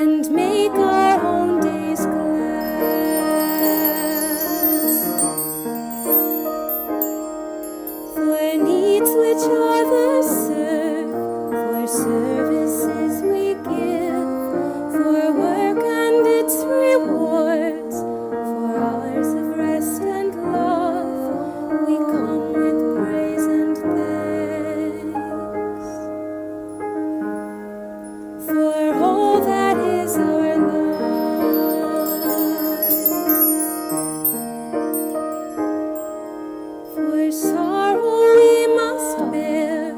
and make our own days glad. For needs which others serve, for services we give, for work and its rewards, for hours of rest and love, we come with praise and thanks. For all that is our life, for sorrow we must bear,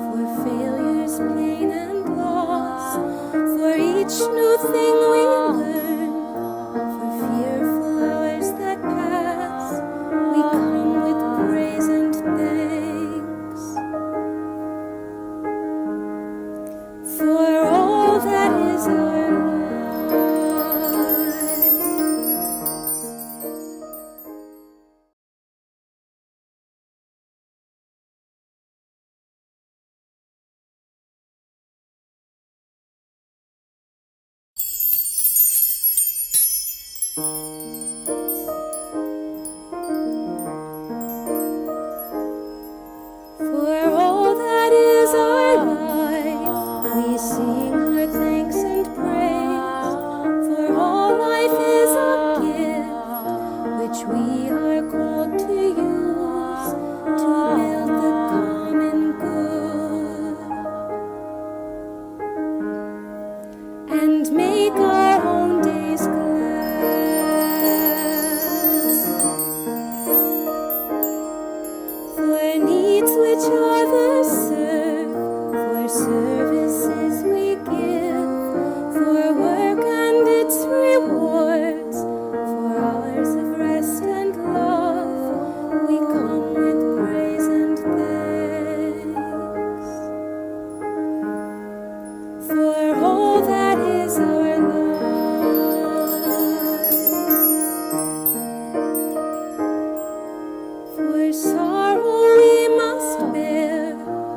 for failures, pain and loss, for each new thing we learn, for fearful hours that pass, we come with praise and thanks. For all that is our For all that is our life, we sing our thanks and praise. For all life is a gift, which we are called to use to build the common good and make our own days glad. For needs which others serve, for services we give, for work and its rewards, for hours of rest and love, we come with praise and thanks. For all that is our life, for sorrow we must bear,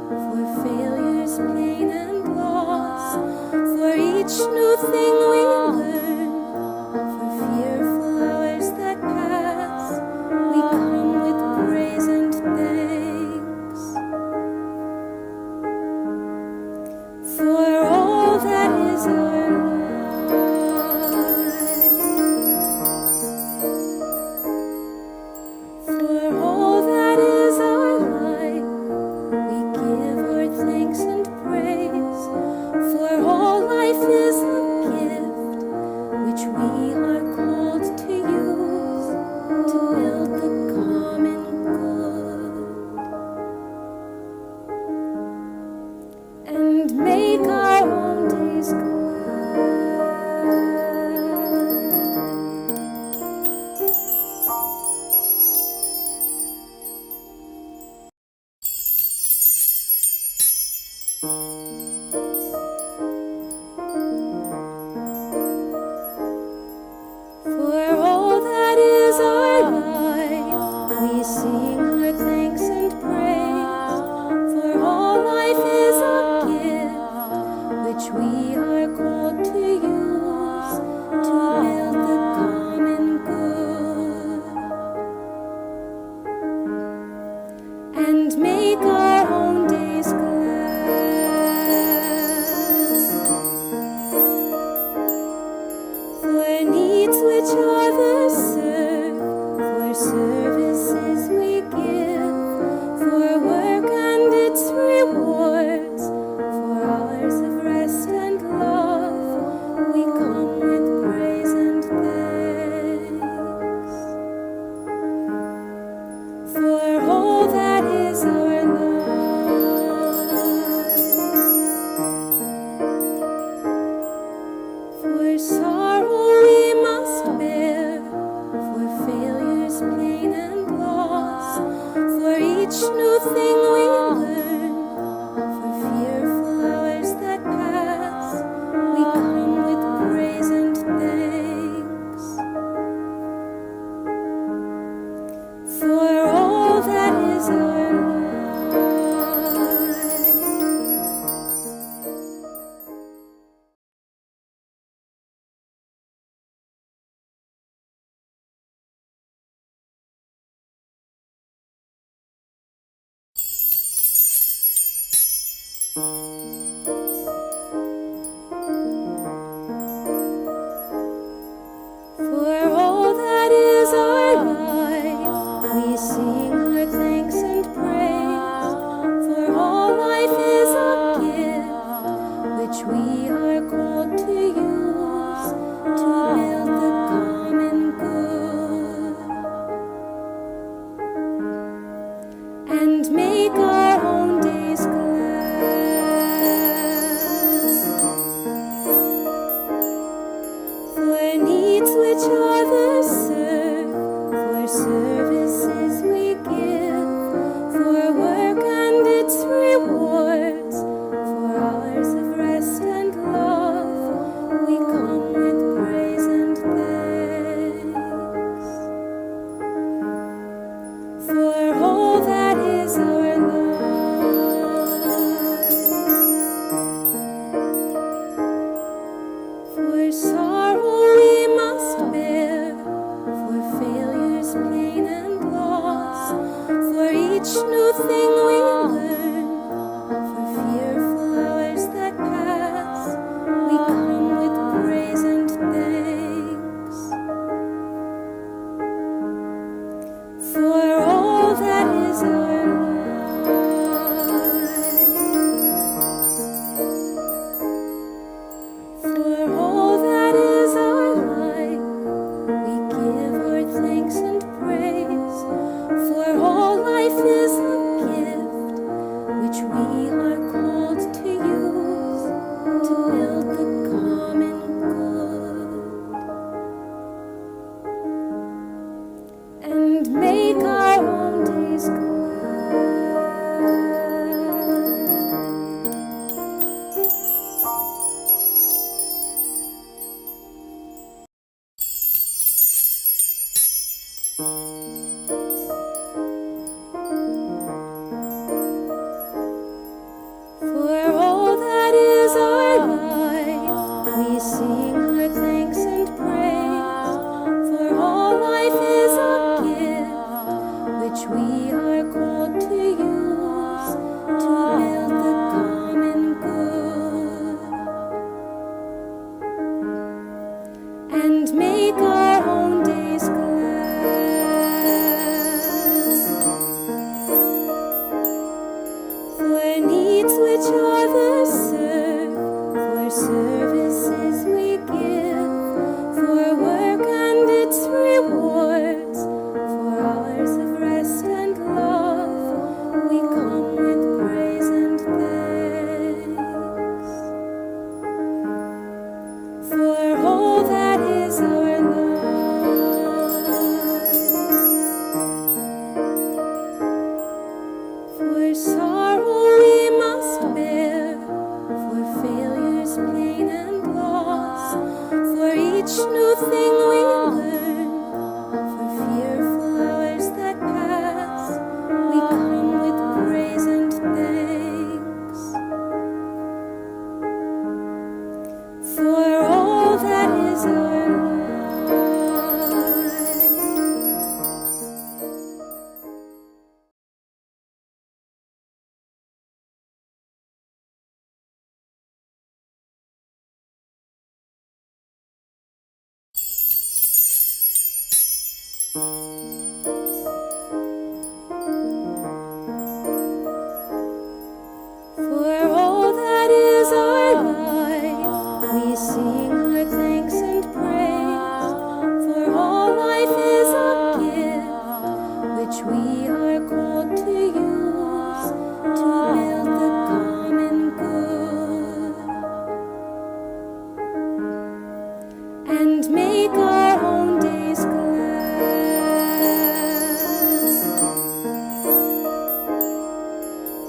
for failures, pain and loss, for each new thing we learn, for fearful hours that pass, we come with praise and thanks. For all that is our life, for all that is our life, we give our thanks and praise. For all life is a gift, which we are called to use to build the common good and make our own days glad. For all that is our life, we sing our thanks and praise. For all life is a gift, which we are called to use to build the common good and make our own days glad. For needs which others serve, for services we give, for work and its rewards, for hours of rest and love, we come with praise and thanks. For all that is our life, for sorrow we must bear, for failures, pain and loss, for each new thing we learn, for fearful hours that pass, we come with praise and thanks. For all that is our For all that is our life, we sing our thanks and praise. For all life is a gift, which we are called to use to build the common good and make our own days glad. For needs which others serve, for services we give, for work and its rewards, for hours of rest and love, we come with praise and thanks. For all that is our life, for sorrow we must bear, for failures, pain and loss, for each new thing we learn, for fearful hours that pass, we come with praise and thanks. For all that is our life, for all that is our life, we give our thanks and praise. For all life is a gift, which we are called to use to build the common good and make our own days glad. For all that is our life, we sing our thanks and praise. For all life is a gift, which we are called to use to build the common good and make our own days glad. For needs which others serve, for services we give, for work and its rewards, for hours of rest and love, we come with praise and thanks. For all that is our life, for sorrow we must bear, for failures, pain and loss, for each new thing we learn, for fearful hours that pass, we come with praise and thanks. For all that is our For all that is our life, we sing our thanks and praise. For all life is a gift, which we are called to use to build the common good and make our own days glad.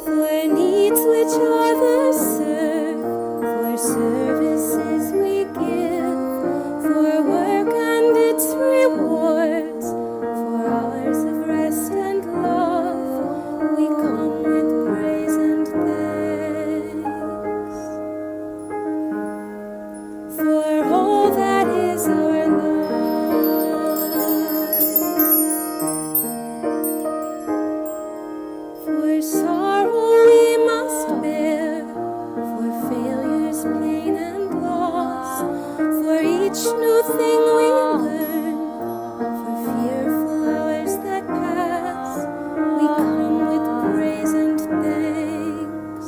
For needs which others serve, for services we give, for work and its rewards, for hours of rest and love, we come with praise and thanks. For all that is our life, for sorrow we must bear, each new thing we learn, for fearful hours that pass, we come with praise and thanks.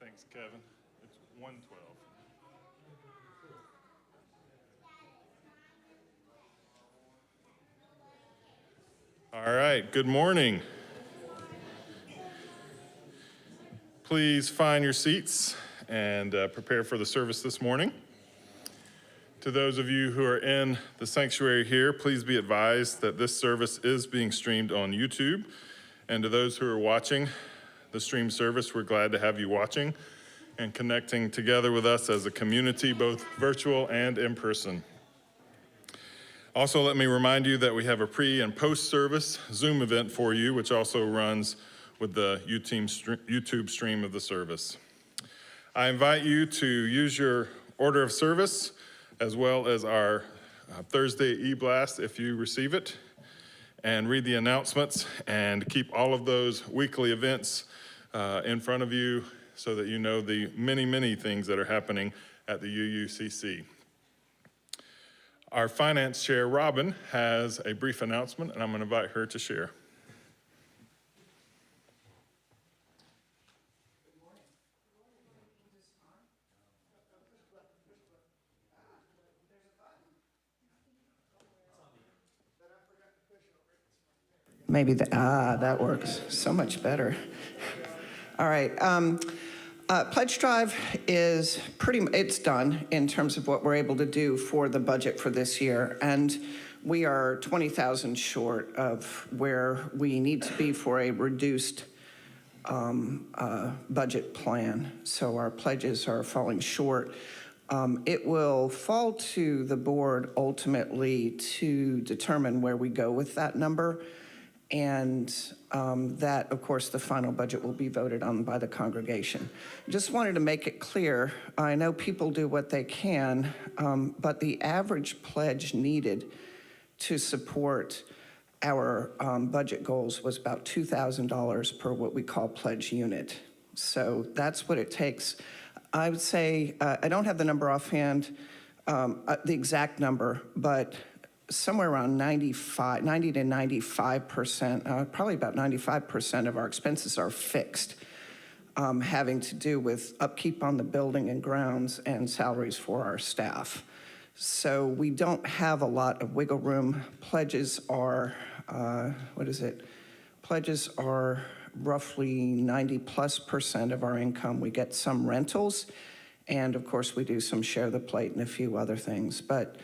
Thanks, Kevin. It's 112. All right, good morning. Please find your seats and prepare for the service this morning. To those of you who are in the sanctuary here, please be advised that this service is being streamed on YouTube. And to those who are watching the stream service, we're glad to have you watching and connecting together with us as a community, both virtual and in person. Also, let me remind you that we have a pre and post-service Zoom event for you, which also runs with the YouTube stream of the service. I invite you to use your order of service as well as our Thursday e-blast if you receive it, and read the announcements and keep all of those weekly events in front of you so that you know the many, many things that are happening at the UUCC. Our finance chair, Robin, has a brief announcement, and I'm going to invite her to share. Maybe that works so much better. All right. Pledge Drive is it's done in terms of what we're able to do for the budget for this year. And we are 20,000 short of where we need to be for a reduced budget plan. So our pledges are falling short. It will fall to the board ultimately to determine where we go with that number. And that, of course, the final budget will be voted on by the congregation. Just wanted to make it clear, I know people do what they can, but the average pledge needed to support our budget goals was about $2,000 per what we call pledge unit. So that's what it takes. I would say, I don't have the number offhand, the exact number, but somewhere around 90 to 95%, probably about 95% of our expenses are fixed, having to do with upkeep on the building and grounds and salaries for our staff. So we don't have a lot of wiggle room. Pledges are, Pledges are roughly 90+% of our income. We get some rentals, and of course we do some share the plate and a few other things. But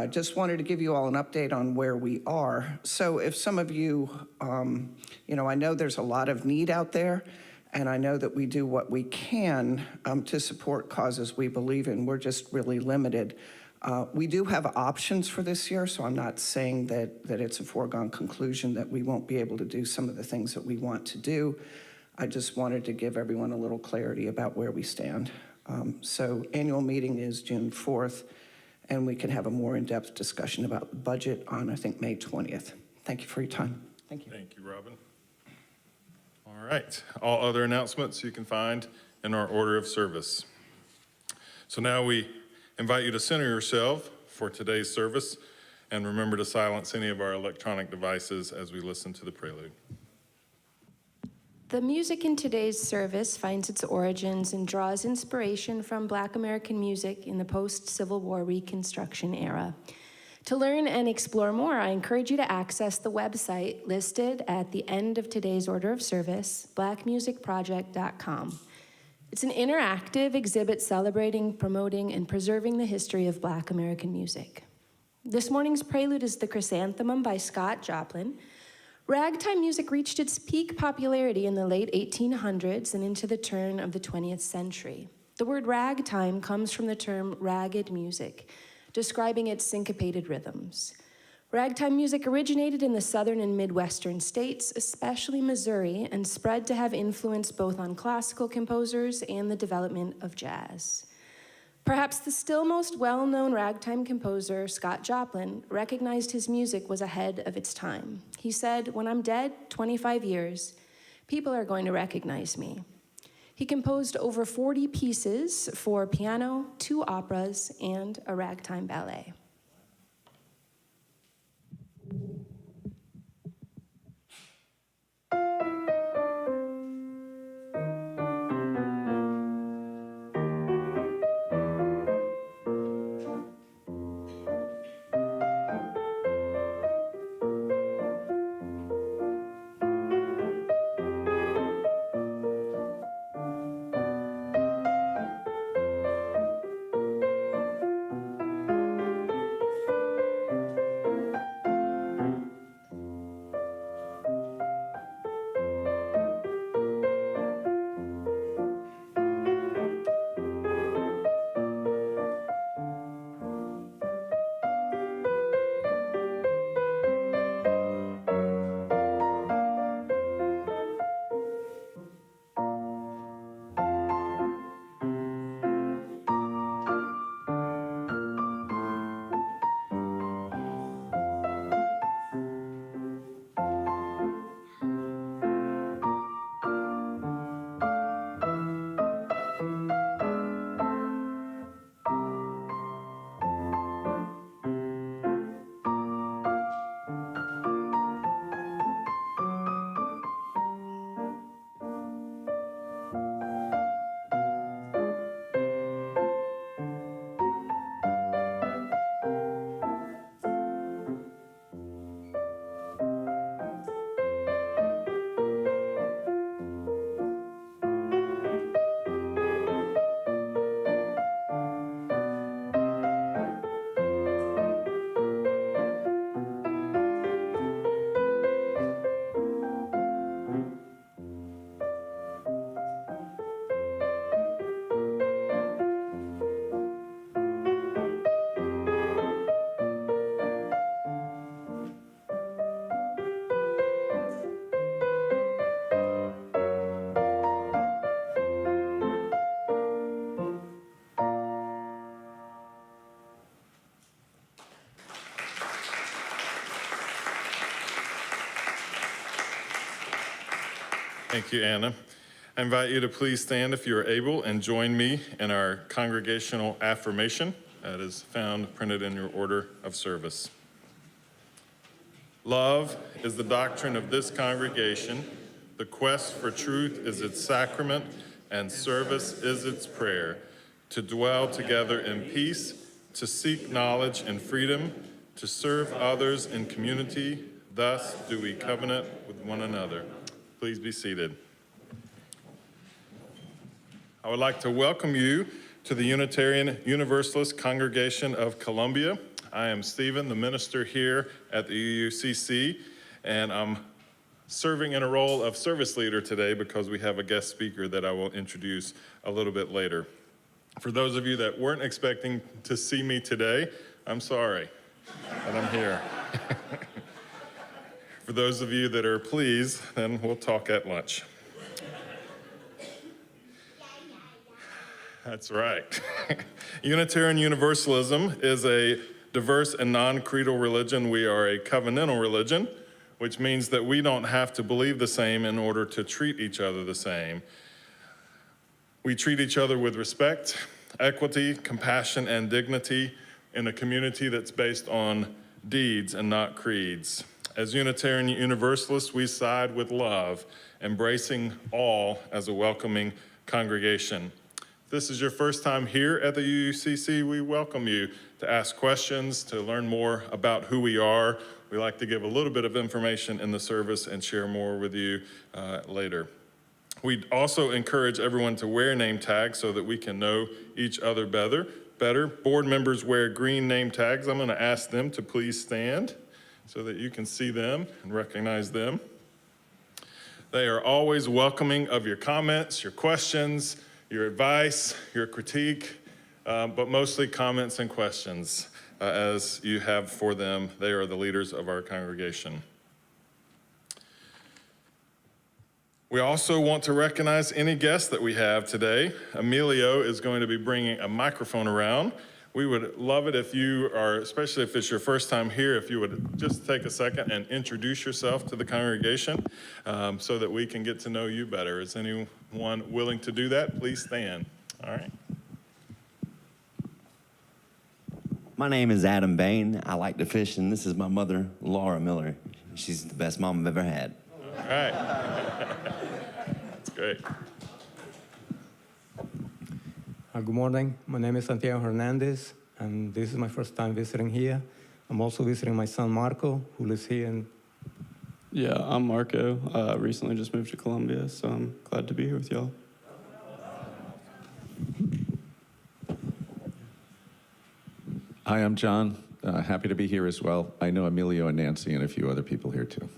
just wanted to give you all an update on where we are. So if some of you, I know there's a lot of need out there, and I know that we do what we can to support causes we believe in. We're just really limited. We do have options for this year, so I'm not saying that it's a foregone conclusion that we won't be able to do some of the things that we want to do. I just wanted to give everyone a little clarity about where we stand. So annual meeting is June 4th. And we can have a more in-depth discussion about the budget on, I think, May 20th. Thank you for your time. Thank you. Thank you, Robin. All right. All other announcements you can find in our order of service. So now we invite you to center yourself for today's service and remember to silence any of our electronic devices as we listen to the prelude. The music in today's service finds its origins and draws inspiration from Black American music in the post-Civil War Reconstruction era. To learn and explore more, I encourage you to access the website listed at the end of today's order of service, blackmusicproject.com. It's an interactive exhibit celebrating, promoting, and preserving the history of Black American music. This morning's prelude is The Chrysanthemum by Scott Joplin. Ragtime music reached its peak popularity in the late 1800s and into the turn of the 20th century. The word ragtime comes from the term ragged music, describing its syncopated rhythms. Ragtime music originated in the southern and midwestern states, especially Missouri, and spread to have influence both on classical composers and the development of jazz. Perhaps the still most well-known ragtime composer, Scott Joplin, recognized his music was ahead of its time. He said, "When I'm dead, 25 years, people are going to recognize me." He composed over 40 pieces for piano, 2 operas, and a ragtime ballet. Thank you, Anna. I invite you to please stand if you are able and join me in our congregational affirmation that is found printed in your order of service. Love is the doctrine of this congregation. The quest for truth is its sacrament, and service is its prayer. To dwell together in peace, to seek knowledge and freedom, to serve others in community, thus do we covenant with one another. Please be seated. I would like to welcome you to the Unitarian Universalist Congregation of Columbia. I am Stephen, the minister here at the UUCC, and I'm serving in a role of service leader today because we have a guest speaker that I will introduce a little bit later. For those of you that weren't expecting to see me today, I'm sorry that I'm here. For those of you that are pleased, then we'll talk at lunch. That's right. Unitarian Universalism is a diverse and non-creedal religion. We are a covenantal religion, which means that we don't have to believe the same in order to treat each other the same. We treat each other with respect, equity, compassion, and dignity in a community that's based on deeds and not creeds. As Unitarian Universalists, we side with love, embracing all as a welcoming congregation. If this is your first time here at the UUCC, we welcome you to ask questions, to learn more about who we are. We like to give a little bit of information in the service and share more with you later. We also encourage everyone to wear name tags so that we can know each other better. Board members wear green name tags. I'm going to ask them to please stand so that you can see them and recognize them. They are always welcoming of your comments, your questions, your advice, your critique, but mostly comments and questions. as you have for them. They are the leaders of our congregation. We also want to recognize any guests that we have today. Emilio is going to be bringing a microphone around. We would love it if you are, especially if it's your first time here, if you would just take a second and introduce yourself to the congregation so that we can get to know you better. Is anyone willing to do that? Please stand. All right. My name is Adam Bain. I like to fish, and this is my mother, Laura Miller. She's the best mom I've ever had. All right. That's great. Good morning. My name is Santiago Hernandez, and this is my first time visiting here. I'm also visiting my son, Marco, who lives here. Yeah, I'm Marco. Recently just moved to Columbia, so I'm glad to be here with y'all. Hi, I'm John. Happy to be here as well. I know Emilio and Nancy and a few other people here too.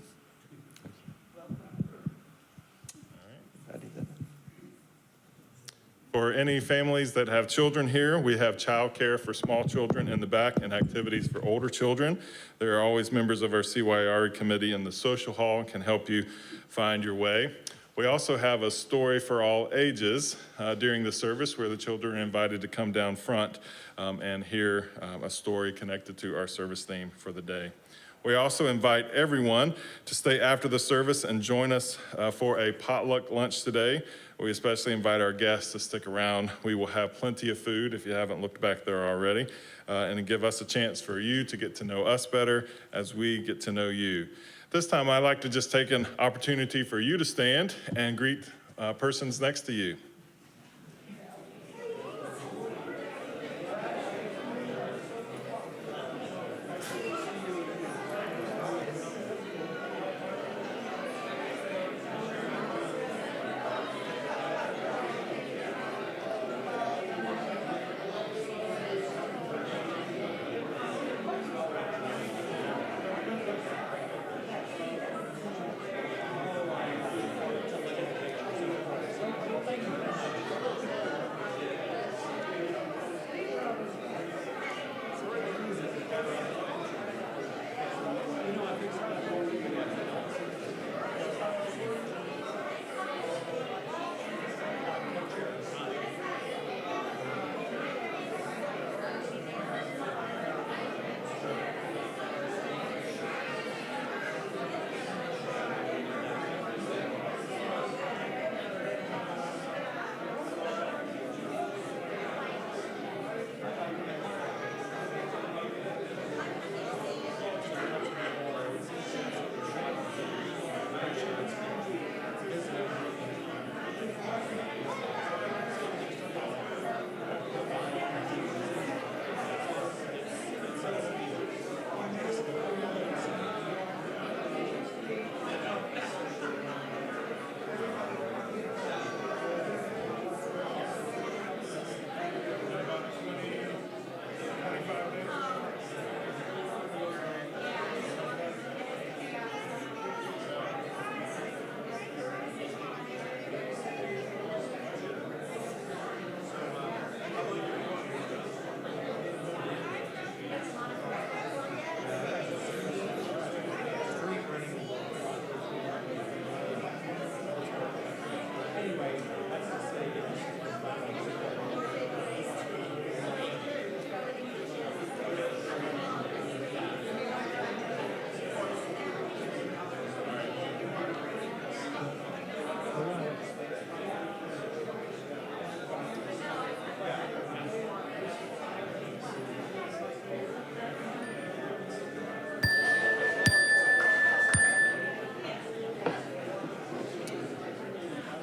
For any families that have children here, we have childcare for small children in the back and activities for older children. There are always members of our CYRE committee in the social hall and can help you find your way. We also have a story for all ages during the service where the children are invited to come down front and hear a story connected to our service theme for the day. We also invite everyone to stay after the service and join us for a potluck lunch today. We especially invite our guests to stick around. We will have plenty of food if you haven't looked back there already, and give us a chance for you to get to know us better as we get to know you. This time I'd like to just take an opportunity for you to stand and greet persons next to you.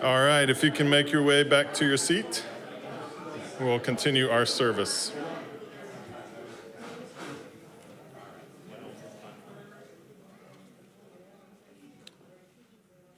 All right, if you can make your way back to your seat, we'll continue our service.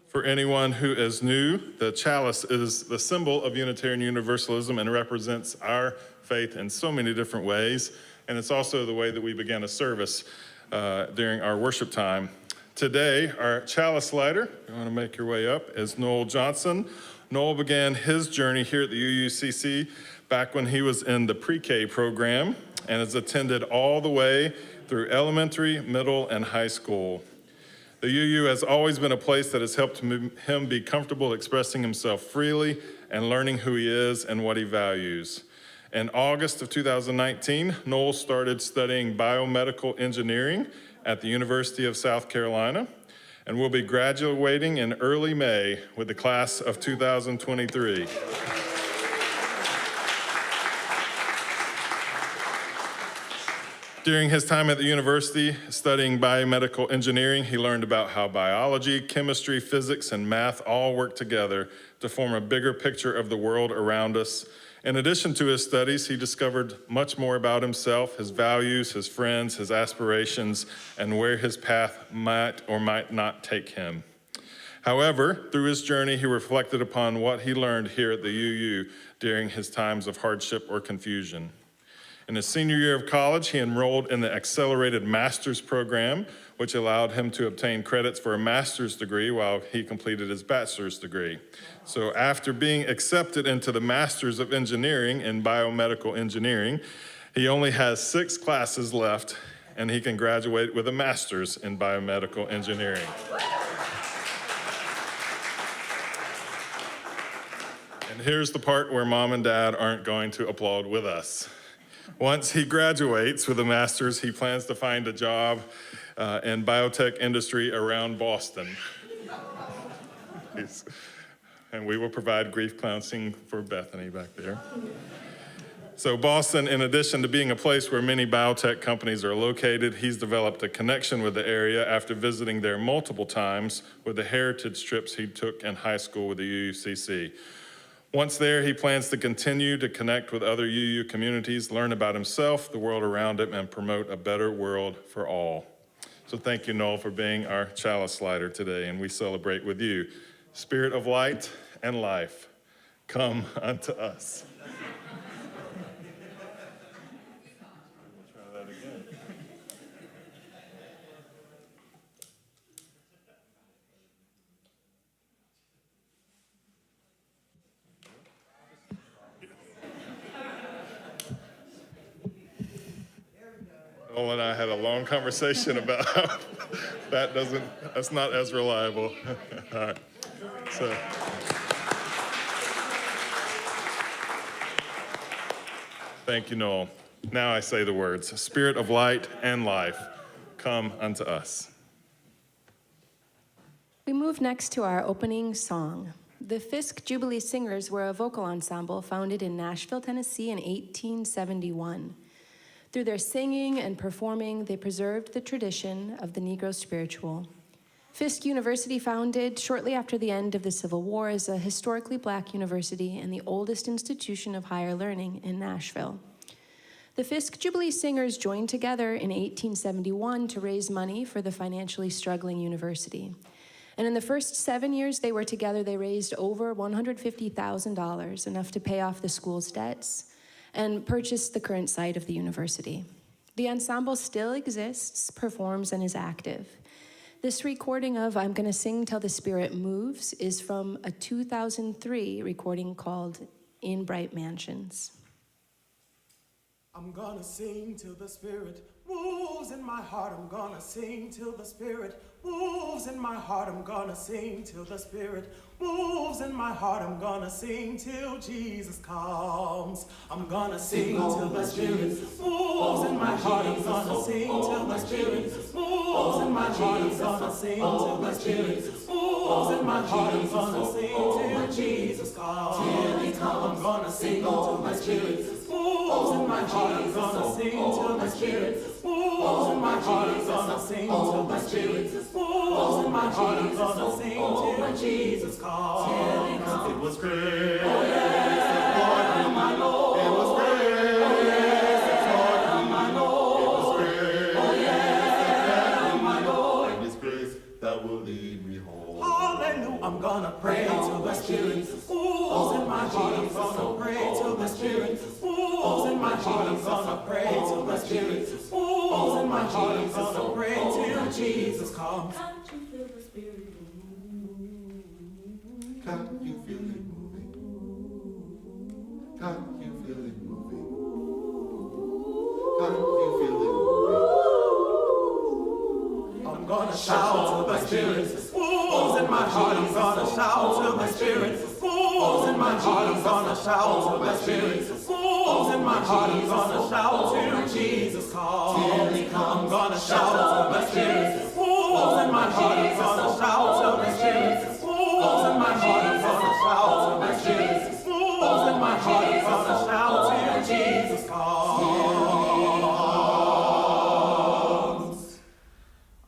For anyone who is new, the chalice is the symbol of Unitarian Universalism and represents our faith in so many different ways. And it's also the way that we begin a service during our worship time. Today, our chalice lighter, you want to make your way up, is Noel Johnson. Noel began his journey here at the UUCC back when he was in the pre-K program and has attended all the way through elementary, middle, and high school. The UU has always been a place that has helped him be comfortable expressing himself freely and learning who he is and what he values. In August of 2019, Noel started studying biomedical engineering at the University of South Carolina and will be graduating in early May with the class of 2023. During his time at the university studying biomedical engineering, he learned about how biology, chemistry, physics, and math all work together to form a bigger picture of the world around us. In addition to his studies, he discovered much more about himself, his values, his friends, his aspirations, and where his path might or might not take him. However, through his journey, he reflected upon what he learned here at the UU during his times of hardship or confusion. In his senior year of college, he enrolled in the Accelerated Master's Program, which allowed him to obtain credits for a master's degree while he completed his bachelor's degree. So after being accepted into the Master's of Engineering in Biomedical Engineering, he only has 6 classes left, and he can graduate with a master's in biomedical engineering. And here's the part where mom and dad aren't going to applaud with us. Once he graduates with a master's, he plans to find a job in biotech industry around Boston. And we will provide grief counseling for Bethany back there. So Boston, in addition to being a place where many biotech companies are located, he's developed a connection with the area after visiting there multiple times with the heritage trips he took in high school with the UUCC. Once there, he plans to continue to connect with other UU communities, learn about himself, the world around him, and promote a better world for all. So thank you, Noel, for being our chalice slider today, and we celebrate with you. Spirit of light and life, come unto us. Try that again. Noel and I had a long conversation about how that's not as reliable. All right. So. Thank you, Noel. Now I say the words, Spirit of light and life, come unto us. We move next to our opening song. The Fisk Jubilee Singers were a vocal ensemble founded in Nashville, Tennessee in 1871. Through their singing and performing, they preserved the tradition of the Negro spiritual. Fisk University, founded shortly after the end of the Civil War, is a historically black university and the oldest institution of higher learning in Nashville. The Fisk Jubilee Singers joined together in 1871 to raise money for the financially struggling university. And in the first 7 years they were together, they raised over $150,000, enough to pay off the school's debts and purchase the current site of the university. The ensemble still exists, performs, and is active. This recording of I'm Gonna Sing Till the Spirit Moves is from a 2003 recording called In Bright Mansions. I'm gonna sing till the Spirit moves in my heart. I'm gonna sing till the Spirit moves in my heart. I'm gonna sing till the Spirit moves in my heart. I'm gonna sing till Jesus comes. I'm gonna sing till the Spirit moves in my heart. I'm gonna sing till the Spirit moves in my heart. I'm gonna sing till the Spirit moves in my heart. I'm gonna sing till Jesus comes. I'm gonna sing till the Spirit moves in my heart. I'm gonna sing till the Spirit moves in my heart. I'm gonna sing till the Spirit moves in my heart. I'm gonna sing till Jesus comes. It was great. Oh yes, Lord, my Lord. It was great. Oh yes, Lord, my Lord. It was great. Oh yes, my Lord. And His grace that will lead me home. Hallelujah. I'm gonna pray till the Spirit moves in my heart. I'm gonna pray till the Spirit moves in my heart. I'm gonna pray till the Spirit moves in my heart. I'm gonna pray till Jesus comes. Can't you feel the Spirit move? Can't you feel it move? shout till the Spirit moves in my heart. I'm gonna shout till the Spirit moves in my heart. I'm gonna shout till Jesus calls. I'm gonna shout till the Spirit moves in my heart. I'm gonna shout till the Spirit moves in my heart. I'm gonna shout till the Spirit moves in my heart. I'm gonna shout till Jesus calls.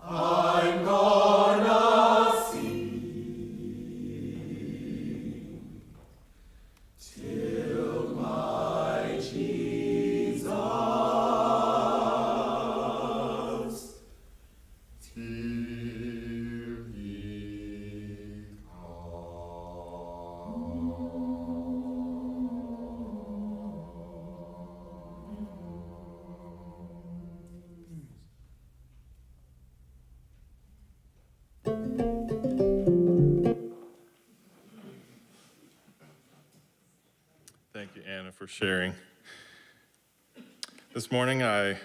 I'm gonna sing till my Jesus till he Thank you, Anna, for sharing. This morning, I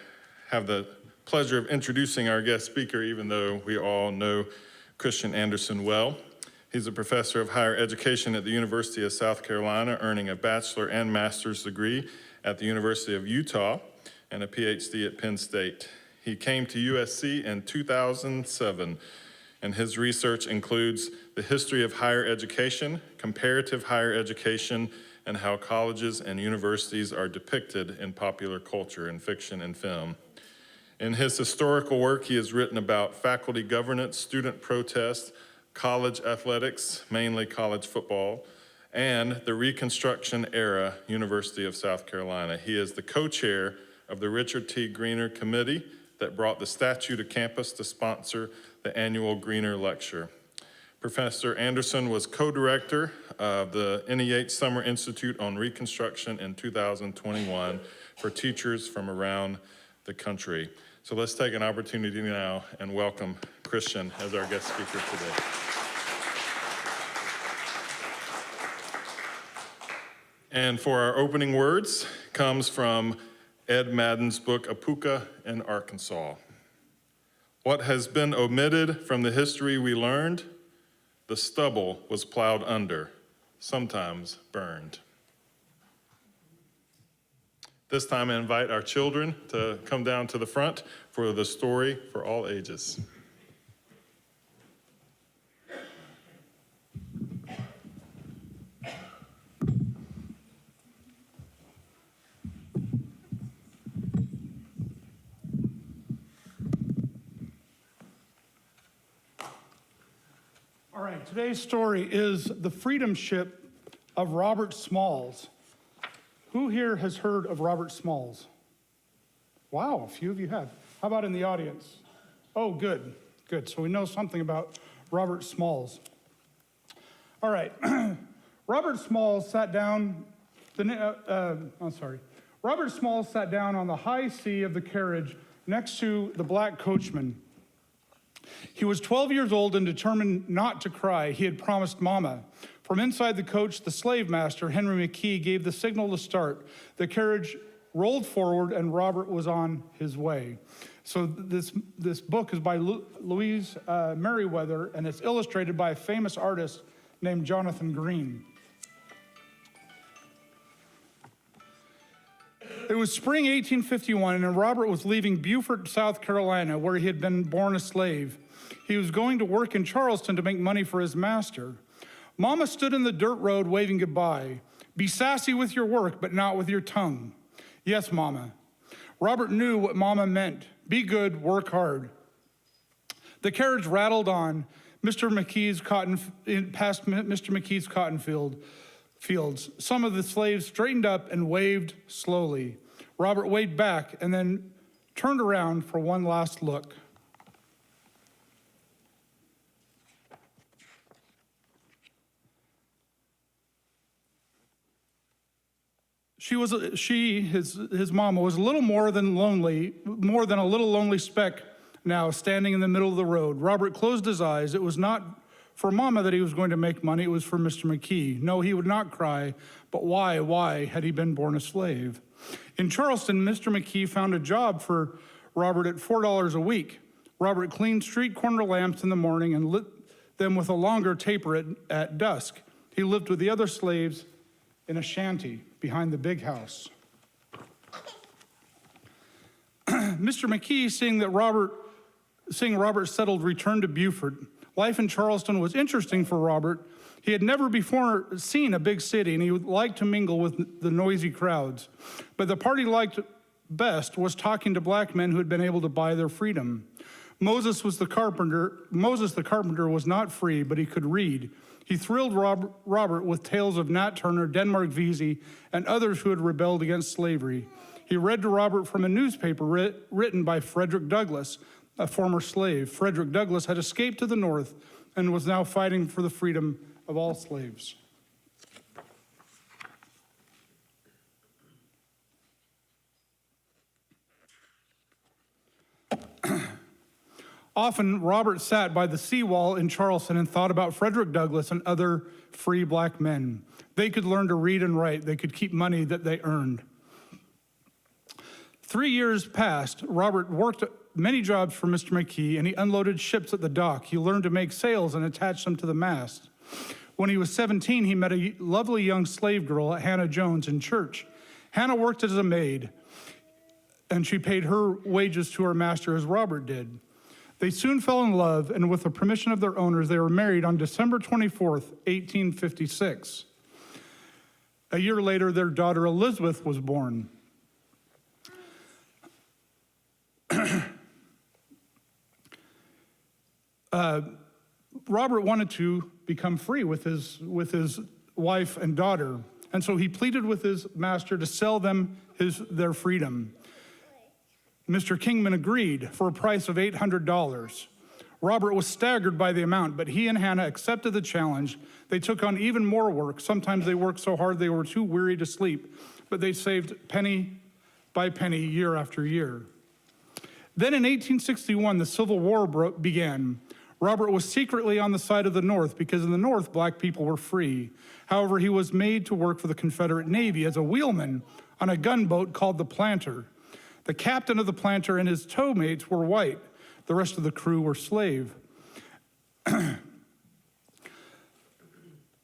have the pleasure of introducing our guest speaker, even though we all know Christian Anderson well. He's a professor of higher education at the University of South Carolina, earning a bachelor and master's degree at the University of Utah and a PhD at Penn State. He came to USC in 2007, and his research includes the history of higher education, comparative higher education, and how colleges and universities are depicted in popular culture and fiction and film. In his historical work, he has written about faculty governance, student protest, college athletics, mainly college football, and the Reconstruction era University of South Carolina. He is the co-chair of the Richard T. Greener Committee that brought the statue to campus to sponsor the annual Greener Lecture. Professor Anderson was co-director of the NEH Summer Institute on Reconstruction in 2021 for teachers from around the country. So let's take an opportunity now and welcome Christian as our guest speaker today. And for our opening words comes from Ed Madden's book, Apuka in Arkansas. What has been omitted from the history we learned? The stubble was plowed under, sometimes burned. This time I invite our children to come down to the front for the story for all ages. All right, today's story is the freedom ship of Robert Smalls. Who here has heard of Robert Smalls? Wow, a few of you have. How about in the audience? Oh, good, good. So we know something about Robert Smalls. All right, Robert Smalls sat down. Robert Smalls sat down on the high seat of the carriage next to the black coachman. He was 12 years old and determined not to cry. He had promised Mama. From inside the coach, the slave master, Henry McKee, gave the signal to start. The carriage rolled forward and Robert was on his way. So this book is by Louise Merriweather, and it's illustrated by a famous artist named Jonathan Green. It was spring 1851, and Robert was leaving Beaufort, South Carolina, where he had been born a slave. He was going to work in Charleston to make money for his master. Mama stood in the dirt road waving goodbye. Be sassy with your work, but not with your tongue. Yes, Mama. Robert knew what Mama meant. Be good, work hard. The carriage rattled on past Mr. McKee's cotton fields. Some of the slaves straightened up and waved slowly. Robert waved back and then turned around for one last look. His mama was a little more than a little lonely speck now standing in the middle of the road. Robert closed his eyes. It was not for Mama that he was going to make money. It was for Mr. McKee. No, he would not cry, but why had he been born a slave? In Charleston, Mr. McKee found a job for Robert at $4 a week. Robert cleaned street corner lamps in the morning and lit them with a longer taper at dusk. He lived with the other slaves in a shanty behind the big house. Mr. McKee, seeing Robert settled, returned to Beaufort. Life in Charleston was interesting for Robert. He had never before seen a big city, and he liked to mingle with the noisy crowds. But the part he liked best was talking to black men who had been able to buy their freedom. Moses the carpenter was not free, but he could read. He thrilled Robert with tales of Nat Turner, Denmark Vesey, and others who had rebelled against slavery. He read to Robert from a newspaper written by Frederick Douglass, a former slave. Frederick Douglass had escaped to the north and was now fighting for the freedom of all slaves. Often, Robert sat by the seawall in Charleston and thought about Frederick Douglass and other free black men. They could learn to read and write. They could keep money that they earned. 3 years passed. Robert worked many jobs for Mr. McKee, and he unloaded ships at the dock. He learned to make sails and attach them to the mast. When he was 17, he met a lovely young slave girl, Hannah Jones, in church. Hannah worked as a maid, and she paid her wages to her master as Robert did. They soon fell in love, and with the permission of their owners, they were married on December 24th, 1856. A year later, their daughter Elizabeth was born. Robert wanted to become free with his wife and daughter, and so he pleaded with his master to sell them their freedom. Mr. Kingman agreed for a price of $800. Robert was staggered by the amount, but he and Hannah accepted the challenge. They took on even more work. Sometimes they worked so hard they were too weary to sleep, but they saved penny by penny year after year. Then in 1861, the Civil War began. Robert was secretly on the side of the North because in the North, black people were free. However, he was made to work for the Confederate Navy as a wheelman on a gunboat called the Planter. The captain of the Planter and his tow mates were white. The rest of the crew were slave.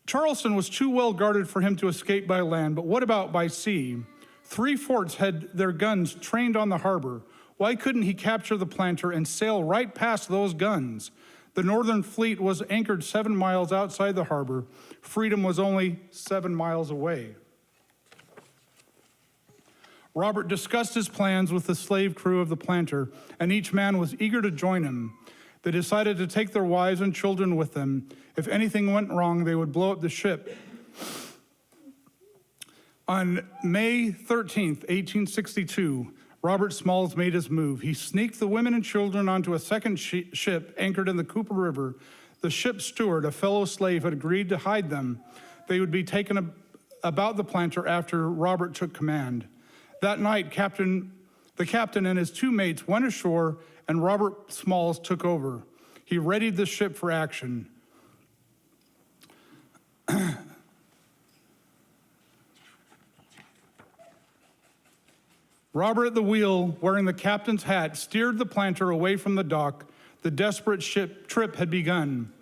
Charleston was too well guarded for him to escape by land, but what about by sea? 3 forts had their guns trained on the harbor. Why couldn't he capture the Planter and sail right past those guns? The Northern Fleet was anchored 7 miles outside the harbor. Freedom was only 7 miles away. Robert discussed his plans with the slave crew of the Planter, and each man was eager to join him. They decided to take their wives and children with them. If anything went wrong, they would blow up the ship. On May 13th, 1862, Robert Smalls made his move. He sneaked the women and children onto a second ship anchored in the Cooper River. The ship's steward, a fellow slave, had agreed to hide them. They would be taken about the Planter after Robert took command. That night, the captain and his 2 mates went ashore, and Robert Smalls took over. He readied the ship for action. Robert at the wheel, wearing the captain's hat, steered the Planter away from the dock. The desperate ship trip had begun.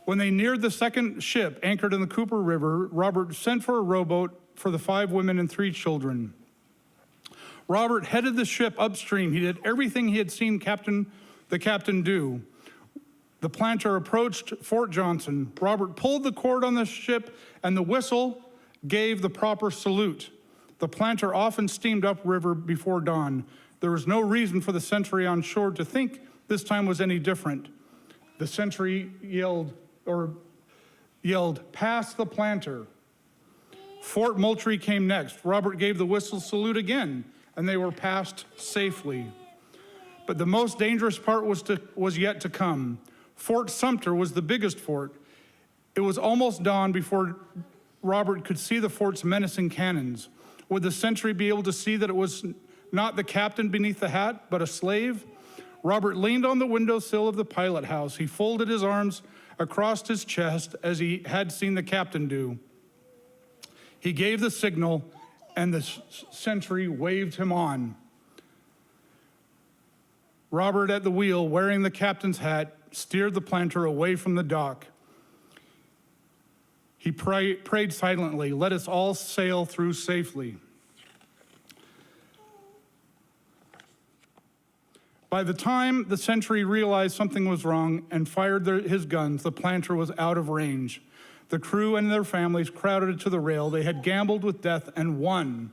When they neared the second ship anchored in the Cooper River, Robert sent for a rowboat for the 5 women and 3 children. Robert headed the ship upstream. He did everything he had seen the captain do. The Planter approached Fort Johnson. Robert pulled the cord on the ship, and the whistle gave the proper salute. The Planter often steamed upriver before dawn. There was no reason for the sentry on shore to think this time was any different. The sentry yelled, "Pass the Planter." Fort Moultrie came next. Robert gave the whistle salute again, and they were passed safely. But the most dangerous part was yet to come. Fort Sumter was the biggest fort. It was almost dawn before Robert could see the fort's menacing cannons. Would the sentry be able to see that it was not the captain beneath the hat, but a slave? Robert leaned on the windowsill of the pilot house. He folded his arms across his chest as he had seen the captain do. He gave the signal, and the sentry waved him on. Robert at the wheel, wearing the captain's hat, steered the planter away from the dock. He prayed silently, "Let us all sail through safely." By the time the sentry realized something was wrong and fired his guns, the planter was out of range. The crew and their families crowded to the rail. They had gambled with death and won.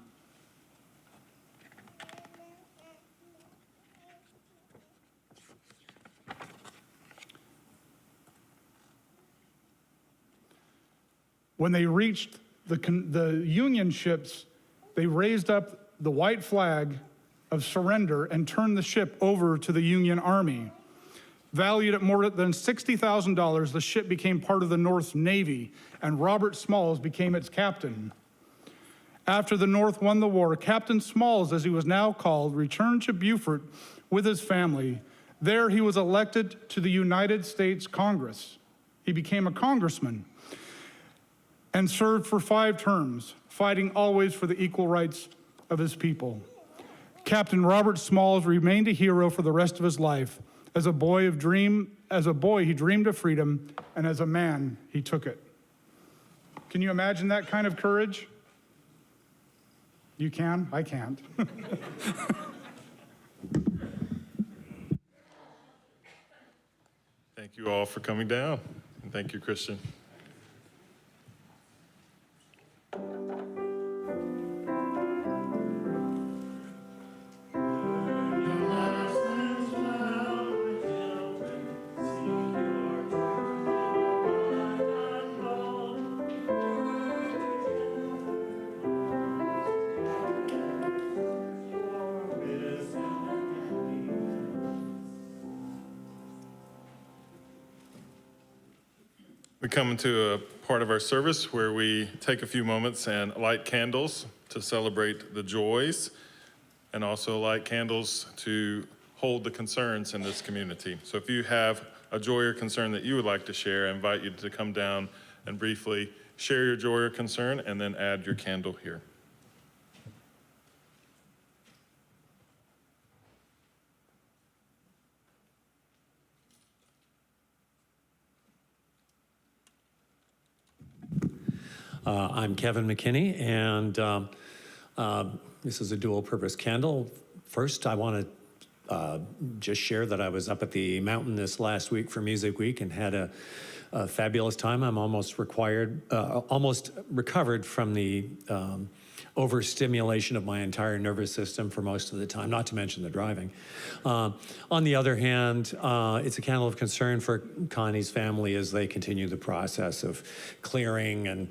When they reached the Union ships, they raised up the white flag of surrender and turned the ship over to the Union Army. Valued at more than $60,000, the ship became part of the North's Navy, and Robert Smalls became its captain. After the North won the war, Captain Smalls, as he was now called, returned to Beaufort with his family. There he was elected to the United States Congress. He became a congressman and served for 5 terms, fighting always for the equal rights of his people. Captain Robert Smalls remained a hero for the rest of his life. As a boy, he dreamed of freedom, and as a man, he took it. Can you imagine that kind of courage? You can? I can't. Thank you all for coming down. And thank you, Christian. We come into a part of our service where we take a few moments and light candles to celebrate the joys, and also light candles to hold the concerns in this community. So if you have a joy or concern that you would like to share, I invite you to come down and briefly share your joy or concern and then add your candle here. I'm Kevin McKinney, and this is a dual-purpose candle. First, I want to just share that I was up at the mountain this last week for Music Week and had a fabulous time. I'm almost recovered from the overstimulation of my entire nervous system for most of the time, not to mention the driving. On the other hand, it's a candle of concern for Connie's family as they continue the process of clearing and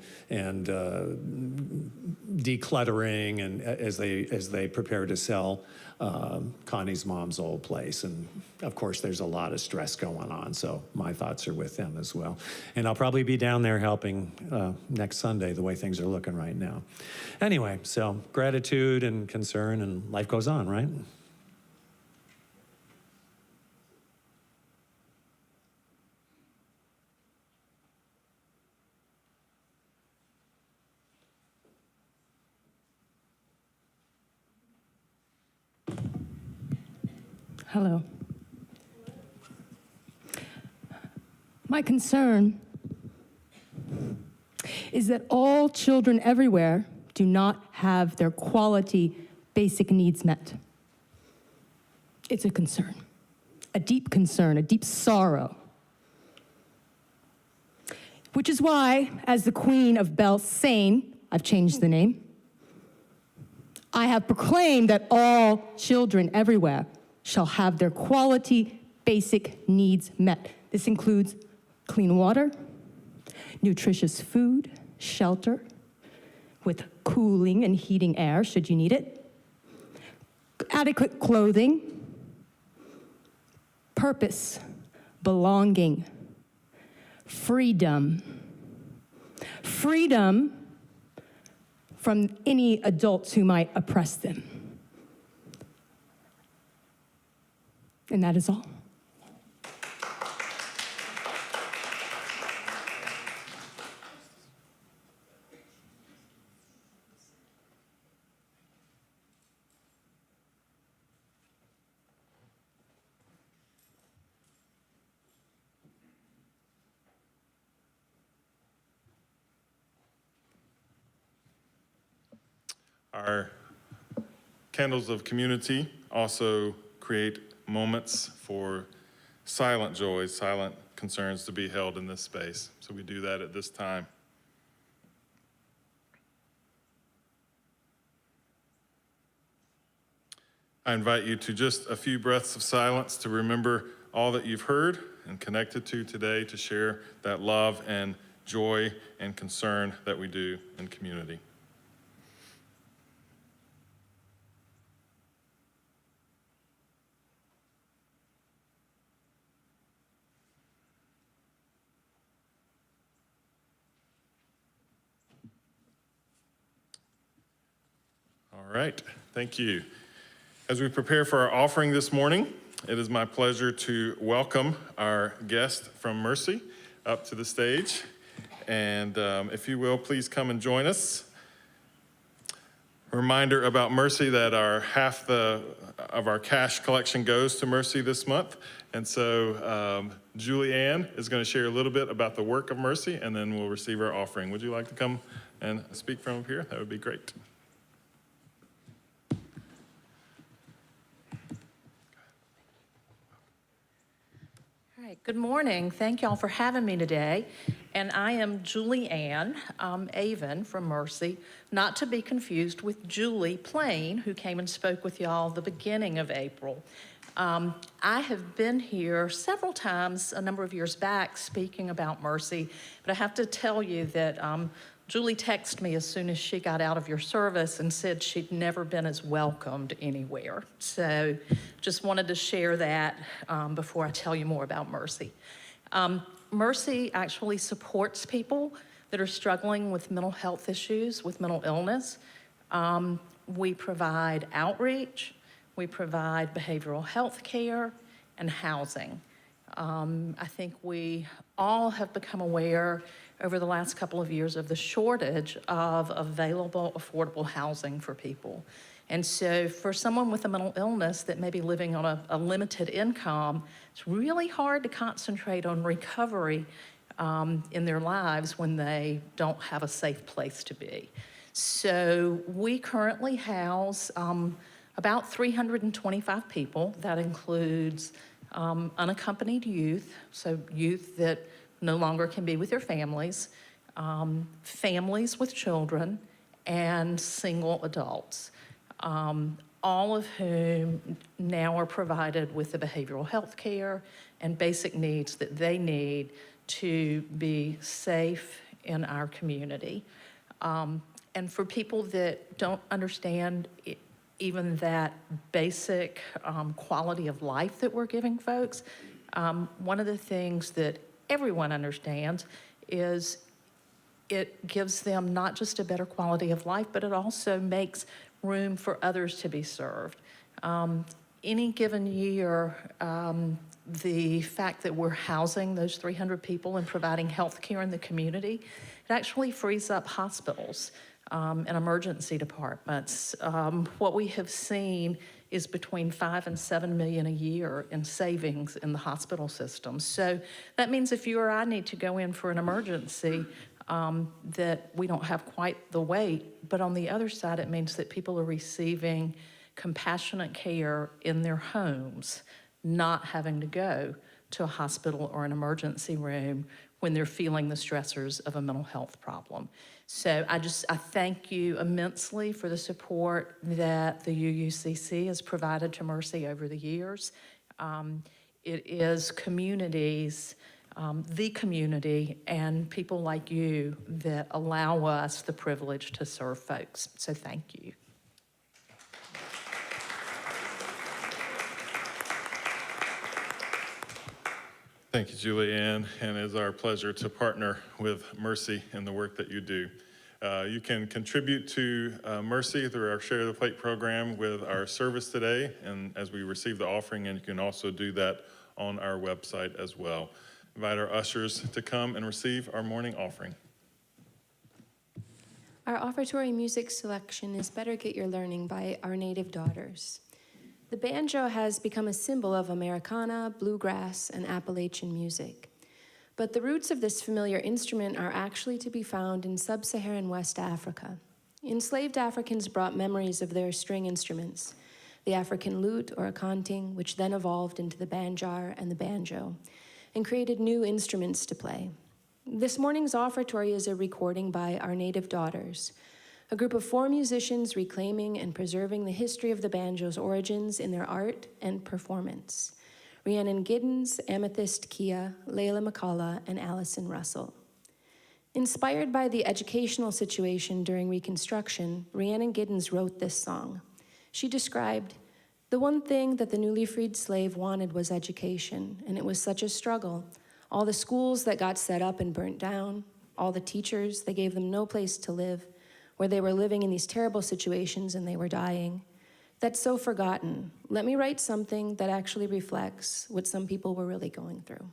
decluttering, and as they prepare to sell Connie's mom's old place. And of course, there's a lot of stress going on, so my thoughts are with them as well. And I'll probably be down there helping next Sunday, the way things are looking right now. Anyway, so gratitude and concern, and life goes on, right? Hello. My concern is that all children everywhere do not have their quality basic needs met. It's a concern, a deep sorrow. Which is why, as the Queen of Belsaine, I've changed the name, I have proclaimed that all children everywhere shall have their quality basic needs met. This includes clean water, nutritious food, shelter, with cooling and heating air should you need it, adequate clothing, purpose, belonging, freedom. Freedom from any adults who might oppress them. And that is all. Our candles of community also create moments for silent joys, silent concerns to be held in this space. So we do that at this time. I invite you to just a few breaths of silence to remember all that you've heard and connected to today, to share that love and joy and concern that we do in community. All right, thank you. As we prepare for our offering this morning, it is my pleasure to welcome our guest from Mercy up to the stage. And if you will, please come and join us. A reminder about Mercy that half of our cash collection goes to Mercy this month. And so Julie Ann is going to share a little bit about the work of Mercy, and then we'll receive our offering. Would you like to come and speak from up here? That would be great. Good morning. Thank y'all for having me today. And I am Julie Ann Avon from Mercy, not to be confused with Julie Plain, who came and spoke with y'all the beginning of April. I have been here several times a number of years back speaking about Mercy, but I have to tell you that Julie texted me as soon as she got out of your service and said she'd never been as welcomed anywhere. So just wanted to share that before I tell you more about Mercy. Mercy actually supports people that are struggling with mental health issues, with mental illness. We provide outreach, we provide behavioral health care, and housing. I think we all have become aware over the last couple of years of the shortage of available, affordable housing for people. And so for someone with a mental illness that may be living on a limited income, it's really hard to concentrate on recovery in their lives when they don't have a safe place to be. So we currently house about 325 people. That includes unaccompanied youth, so youth that no longer can be with their families, families with children, and single adults, all of whom now are provided with the behavioral health care and basic needs that they need to be safe in our community. And for people that don't understand even that basic quality of life that we're giving folks, one of the things that everyone understands is it gives them not just a better quality of life, but it also makes room for others to be served. Any given year, the fact that we're housing those 300 people and providing health care in the community, it actually frees up hospitals and emergency departments. What we have seen is between 5 and 7 million a year in savings in the hospital system. So that means if you or I need to go in for an emergency, that we don't have quite the wait, but on the other side, it means that people are receiving compassionate care in their homes, not having to go to a hospital or an emergency room when they're feeling the stressors of a mental health problem. So I thank you immensely for the support that the UUCC has provided to Mercy over the years. It is communities, the community, and people like you that allow us the privilege to serve folks. So thank you. Thank you, Julie Ann, and it is our pleasure to partner with Mercy in the work that you do. You can contribute to Mercy through our Share the Plate program with our service today, and as we receive the offering, and you can also do that on our website as well. Invite our ushers to come and receive our morning offering. Our offertory music selection is Better Get Your Learning by Our Native Daughters. The banjo has become a symbol of Americana, bluegrass, and Appalachian music. But the roots of this familiar instrument are actually to be found in sub-Saharan West Africa. Enslaved Africans brought memories of their string instruments, the African lute or akanting, which then evolved into the banjar and the banjo, and created new instruments to play. This morning's offertory is a recording by Our Native Daughters, a group of 4 musicians reclaiming and preserving the history of the banjo's origins in their art and performance. Rhiannon Giddens, Amethyst Kia, Layla McCullough, and Allison Russell. Inspired by the educational situation during Reconstruction, Rhiannon Giddens wrote this song. She described, "The one thing that the newly freed slave wanted was education, and it was such a struggle. All the schools that got set up and burnt down, all the teachers, they gave them no place to live, where they were living in these terrible situations and they were dying. That's so forgotten. Let me write something that actually reflects what some people were really going through."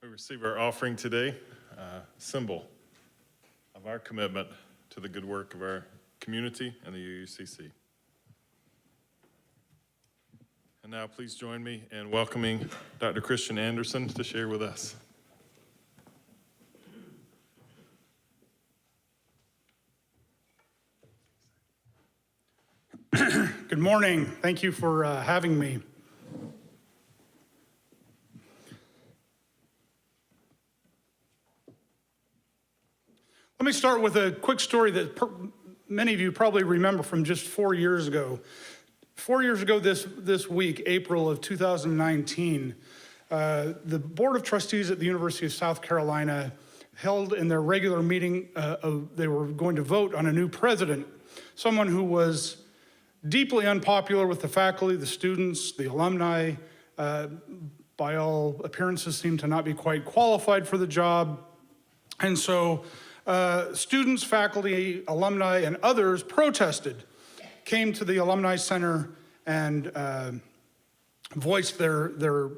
We receive our offering today, symbol of our commitment to the good work of our community and the UUCC. And now please join me in welcoming Dr. Christian Anderson to share with us. Good morning. Thank you for having me. Let me start with a quick story that many of you probably remember from just 4 years ago. 4 years ago this week, April of 2019, the Board of Trustees at the University of South Carolina held in their regular meeting, they were going to vote on a new president, someone who was deeply unpopular with the faculty, the students, the alumni, by all appearances seemed to not be quite qualified for the job. And so students, faculty, alumni, and others protested, came to the Alumni Center and voiced their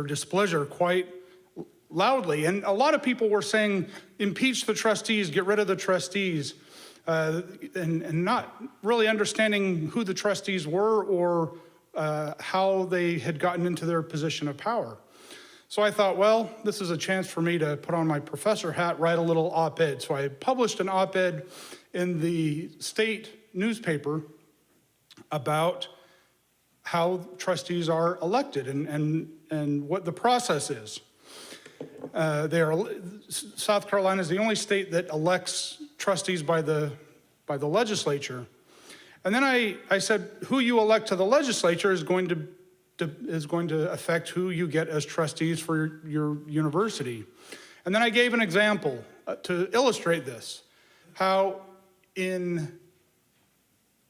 displeasure quite loudly. And a lot of people were saying, impeach the trustees, get rid of the trustees, and not really understanding who the trustees were or how they had gotten into their position of power. So I thought, well, this is a chance for me to put on my professor hat, write a little op-ed. So I published an op-ed in the state newspaper about how trustees are elected and what the process is. South Carolina is the only state that elects trustees by the legislature. And then I said, who you elect to the legislature is going to affect who you get as trustees for your university. And then I gave an example to illustrate this, how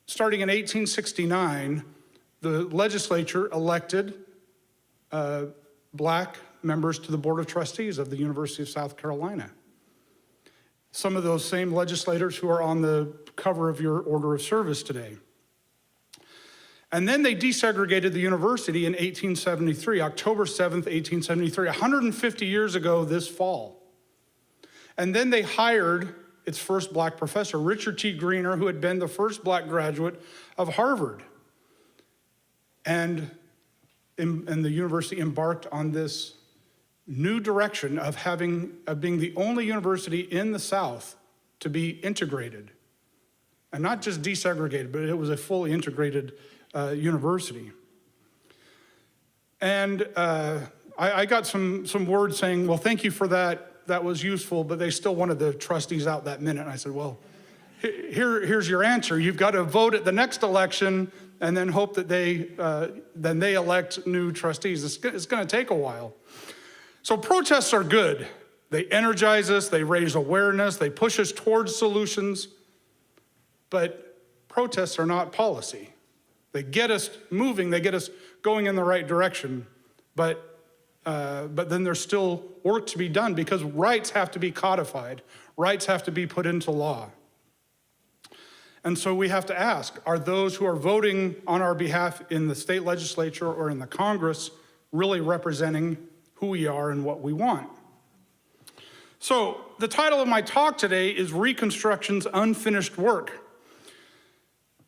starting in 1869, the legislature elected black members to the Board of Trustees of the University of South Carolina. Some of those same legislators who are on the cover of your order of service today. And then they desegregated the university in 1873, October 7th, 1873, 150 years ago this fall. And then they hired its first black professor, Richard T. Greener, who had been the first black graduate of Harvard. And the university embarked on this new direction of being the only university in the South to be integrated. And not just desegregated, but it was a fully integrated university. And I got some words saying, well, thank you for that. That was useful, but they still wanted the trustees out that minute. And I said, well, here's your answer. You've got to vote at the next election and then hope that they elect new trustees. It's going to take a while. So protests are good. They energize us, they raise awareness, they push us towards solutions, but protests are not policy. They get us moving, they get us going in the right direction, but then there's still work to be done because rights have to be codified, rights have to be put into law. And so we have to ask, are those who are voting on our behalf in the state legislature or in the Congress really representing who we are and what we want? So the title of my talk today is Reconstruction's Unfinished Work.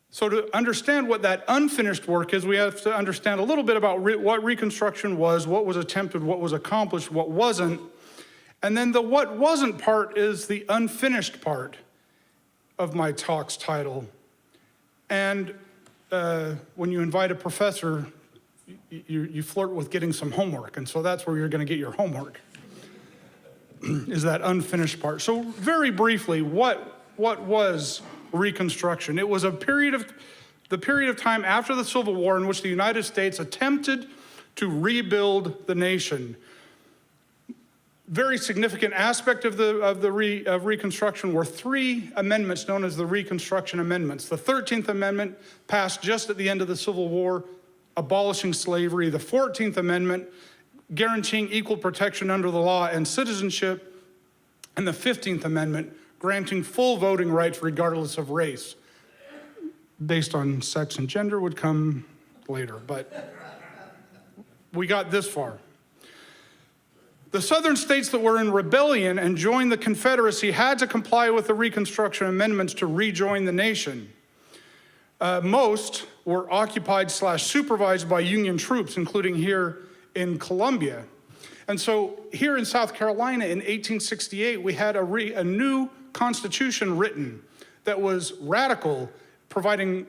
So to understand what that unfinished work is, we have to understand a little bit about what Reconstruction was, what was attempted, what was accomplished, what wasn't. And then the what wasn't part is the unfinished part of my talk's title. And when you invite a professor, you flirt with getting some homework. And so that's where you're going to get your homework, is that unfinished part. So very briefly, what was Reconstruction? It was the period of time after the Civil War in which the United States attempted to rebuild the nation. Very significant aspect of Reconstruction were three amendments known as the Reconstruction Amendments. The 13th Amendment passed just at the end of the Civil War, abolishing slavery. The 14th Amendment guaranteeing equal protection under the law and citizenship. And the 15th Amendment granting full voting rights regardless of race. Based on sex and gender would come later, but we got this far. The southern states that were in rebellion and joined the Confederacy had to comply with the Reconstruction Amendments to rejoin the nation. Most were occupied / supervised by Union troops, including here in Columbia. And so here in South Carolina in 1868, we had a new constitution written that was radical, providing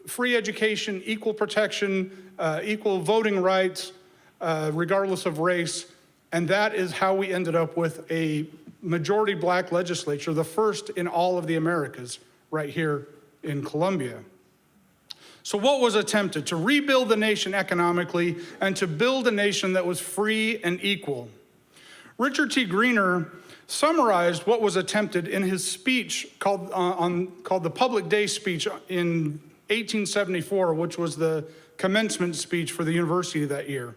free education, equal protection, equal voting rights, regardless of race. And that is how we ended up with a majority black legislature, the first in all of the Americas, right here in Columbia. So what was attempted? To rebuild the nation economically and to build a nation that was free and equal. Richard T. Greener summarized what was attempted in his speech called the Public Day speech in 1874, which was the commencement speech for the university that year.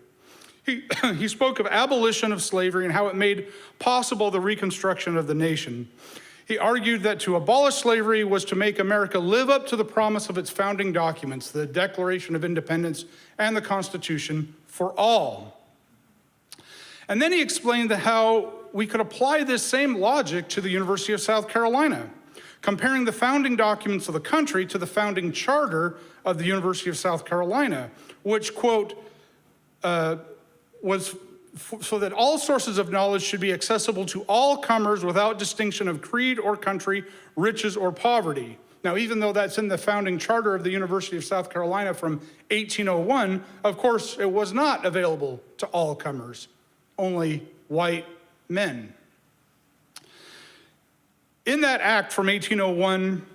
He spoke of abolition of slavery and how it made possible the reconstruction of the nation. He argued that to abolish slavery was to make America live up to the promise of its founding documents, the Declaration of Independence and the Constitution, for all. And then he explained how we could apply this same logic to the University of South Carolina, comparing the founding documents of the country to the founding charter of the University of South Carolina, which, quote, was so that all sources of knowledge should be accessible to all comers without distinction of creed or country, riches or poverty. Now, even though that's in the founding charter of the University of South Carolina from 1801, of course, it was not available to all comers, only white men. In that act from 1801,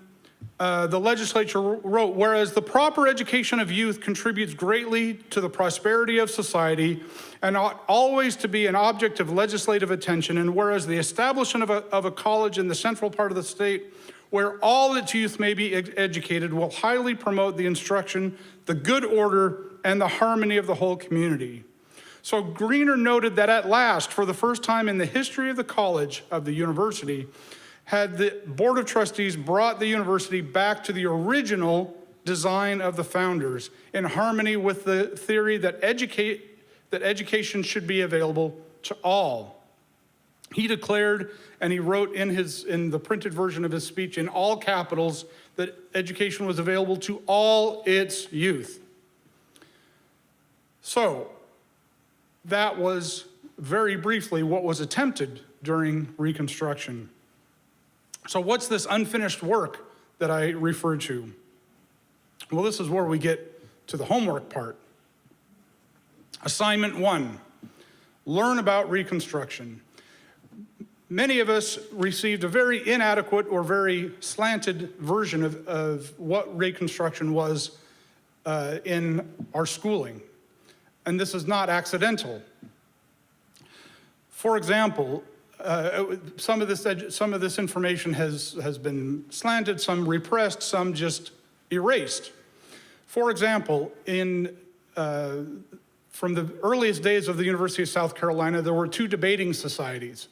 the legislature wrote, whereas the proper education of youth contributes greatly to the prosperity of society and ought always to be an object of legislative attention, and whereas the establishment of a college in the central part of the state where all its youth may be educated will highly promote the instruction, the good order, and the harmony of the whole community. So Greener noted that at last, for the first time in the history of the college of the university, had the Board of Trustees brought the university back to the original design of the founders, in harmony with the theory that education should be available to all. He declared, and he wrote in the printed version of his speech in all capitals, that education was available to all its youth. So that was very briefly what was attempted during Reconstruction. So what's this unfinished work that I referred to? Well, this is where we get to the homework part. Assignment 1, learn about Reconstruction. Many of us received a very inadequate or very slanted version of what Reconstruction was in our schooling. And this is not accidental. For example, some of this information has been slanted, some repressed, some just erased. For example, from the earliest days of the University of South Carolina, there were 2 debating societies.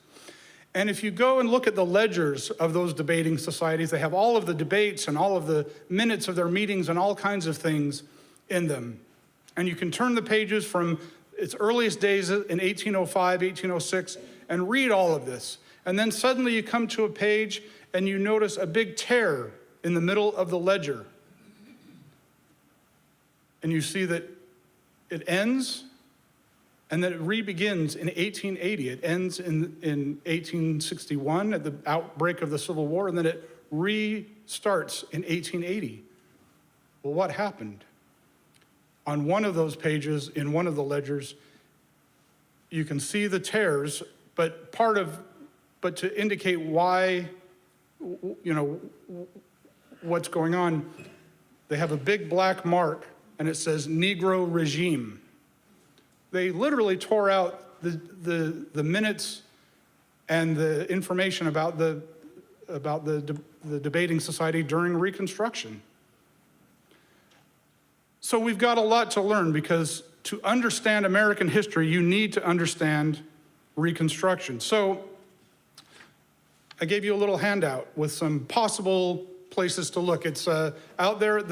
And if you go and look at the ledgers of those debating societies, they have all of the debates and all of the minutes of their meetings and all kinds of things in them. And you can turn the pages from its earliest days in 1805, 1806, and read all of this. And then suddenly you come to a page and you notice a big tear in the middle of the ledger. And you see that it ends and then it re-begins in 1880. It ends in 1861 at the outbreak of the Civil War, and then it restarts in 1880. Well, what happened? On one of those pages, in one of the ledgers, you can see the tears, but to indicate why, what's going on, they have a big black mark and it says Negro regime. They literally tore out the minutes and the information about the debating society during Reconstruction. So we've got a lot to learn, because to understand American history, you need to understand Reconstruction. So I gave you a little handout with some possible places to look. It's out there in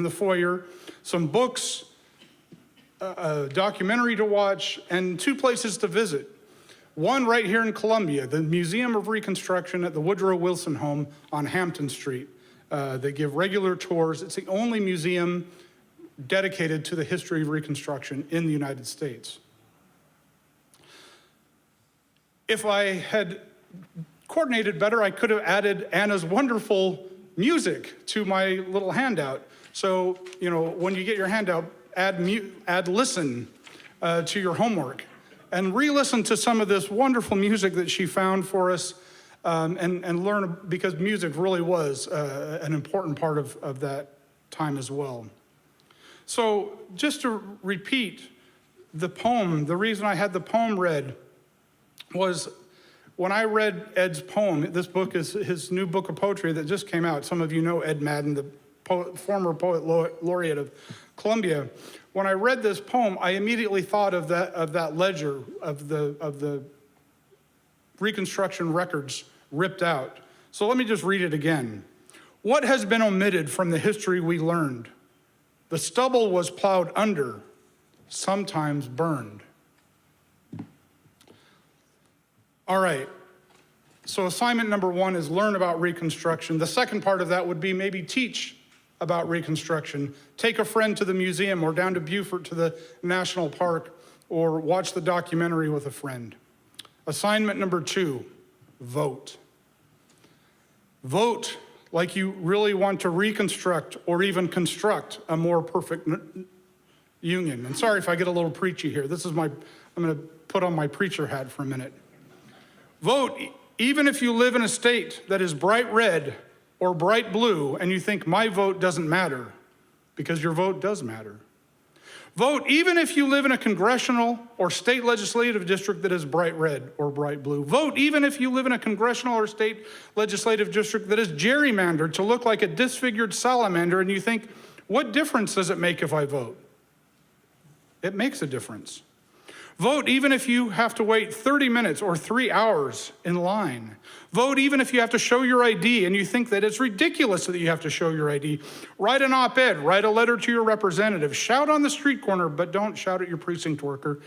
the foyer, some books, a documentary to watch, and 2 places to visit. One right here in Columbia, the Museum of Reconstruction at the Woodrow Wilson Home on Hampton Street. They give regular tours. It's the only museum dedicated to the history of Reconstruction in the United States. If I had coordinated better, I could have added Anna's wonderful music to my little handout. So, you know, when you get your handout, add listen to your homework and re-listen to some of this wonderful music that she found for us and learn, because music really was an important part of that time as well. So just to repeat the poem, the reason I had the poem read was when I read Ed's poem. This book is his new book of poetry that just came out. Some of you know Ed Madden, the former poet laureate of Columbia. When I read this poem, I immediately thought of that ledger of the Reconstruction records ripped out. So let me just read it again. What has been omitted from the history we learned? The stubble was plowed under, sometimes burned. All right, so assignment number 1 is learn about Reconstruction. The second part of that would be maybe teach about Reconstruction. Take a friend to the museum or down to Beaufort to the National Park, or watch the documentary with a friend. Assignment number 2, vote. Vote like you really want to reconstruct or even construct a more perfect union. And sorry if I get a little preachy here. I'm gonna put on my preacher hat for a minute. Vote even if you live in a state that is bright red or bright blue and you think my vote doesn't matter, because your vote does matter. Vote even if you live in a congressional or state legislative district that is bright red or bright blue. Vote even if you live in a congressional or state legislative district that is gerrymandered to look like a disfigured salamander and you think, what difference does it make if I vote? It makes a difference. Vote even if you have to wait 30 minutes or 3 hours in line. Vote even if you have to show your ID and you think that it's ridiculous that you have to show your ID. Write an op-ed, write a letter to your representative, shout on the street corner, but don't shout at your precinct worker.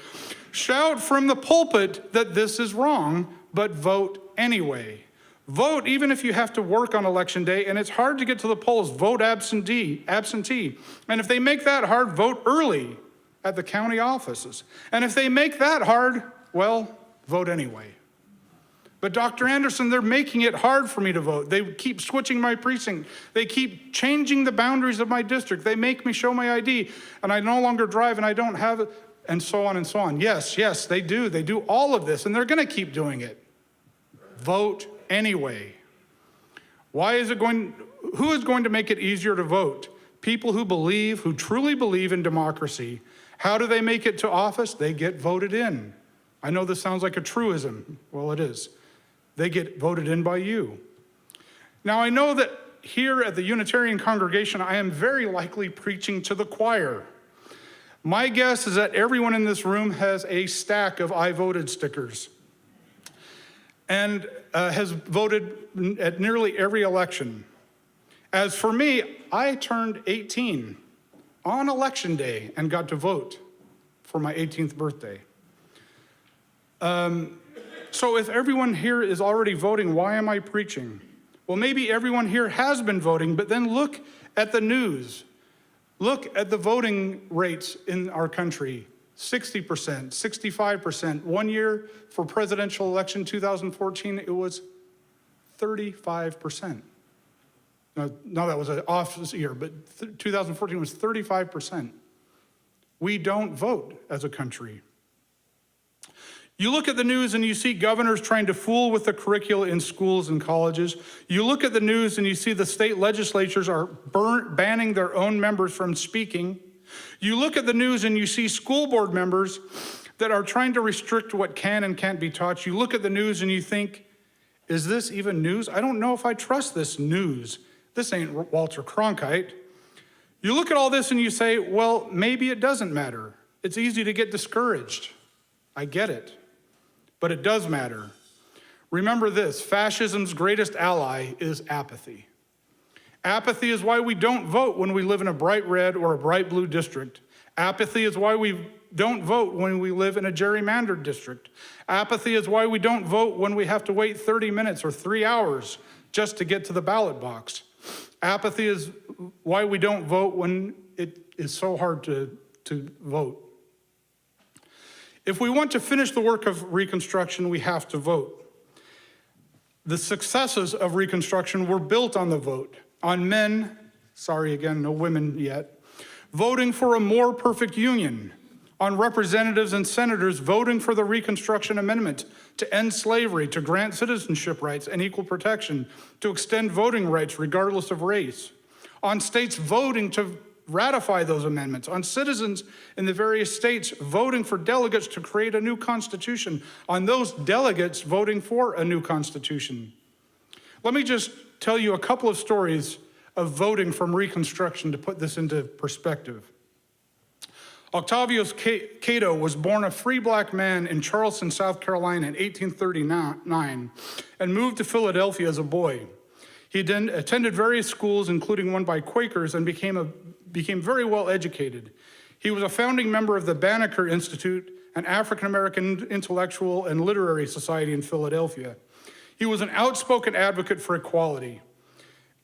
Shout from the pulpit that this is wrong, but vote anyway. Vote even if you have to work on election day and it's hard to get to the polls. Vote absentee. And if they make that hard, vote early at the county offices. And if they make that hard, well, vote anyway. But Dr. Anderson, they're making it hard for me to vote. They keep switching my precinct. They keep changing the boundaries of my district. They make me show my ID, and I no longer drive, and I don't have it, and so on and so on. Yes, they do. They do all of this, and they're gonna keep doing it. Vote anyway. Who is going to make it easier to vote? People who truly believe in democracy. How do they make it to office? They get voted in. I know this sounds like a truism. Well, it is. They get voted in by you. Now, I know that here at the Unitarian congregation, I am very likely preaching to the choir. My guess is that everyone in this room has a stack of I voted stickers and has voted at nearly every election. As for me, I turned 18 on election day and got to vote for my 18th birthday. So if everyone here is already voting, why am I preaching? Well, maybe everyone here has been voting, but then look at the news. Look at the voting rates in our country. 60%, 65%. 1 year for presidential election, 2014, it was 35%. No, that was an off year, but 2014 was 35%. We don't vote as a country. You look at the news and you see governors trying to fool with the curricula in schools and colleges. You look at the news and you see the state legislatures are banning their own members from speaking. You look at the news and you see school board members that are trying to restrict what can and can't be taught. You look at the news and you think, is this even news? I don't know if I trust this news. This ain't Walter Cronkite. You look at all this and you say, well, maybe it doesn't matter. It's easy to get discouraged. I get it. But it does matter. Remember this, fascism's greatest ally is apathy. Apathy is why we don't vote when we live in a bright red or a bright blue district. Apathy is why we don't vote when we live in a gerrymandered district. Apathy is why we don't vote when we have to wait 30 minutes or 3 hours just to get to the ballot box. Apathy is why we don't vote when it is so hard to vote. If we want to finish the work of Reconstruction, we have to vote. The successes of Reconstruction were built on the vote, on men, sorry again, no women yet, voting for a more perfect union, on representatives and senators voting for the Reconstruction Amendment to end slavery, to grant citizenship rights and equal protection, to extend voting rights regardless of race, on states voting to ratify those amendments, on citizens in the various states voting for delegates to create a new constitution, on those delegates voting for a new constitution. Let me just tell you a couple of stories of voting from Reconstruction to put this into perspective. Octavius Cato was born a free black man in Charleston, South Carolina in 1839 and moved to Philadelphia as a boy. He then attended various schools, including one by Quakers, and became very well educated. He was a founding member of the Banneker Institute, an African-American intellectual and literary society in Philadelphia. He was an outspoken advocate for equality.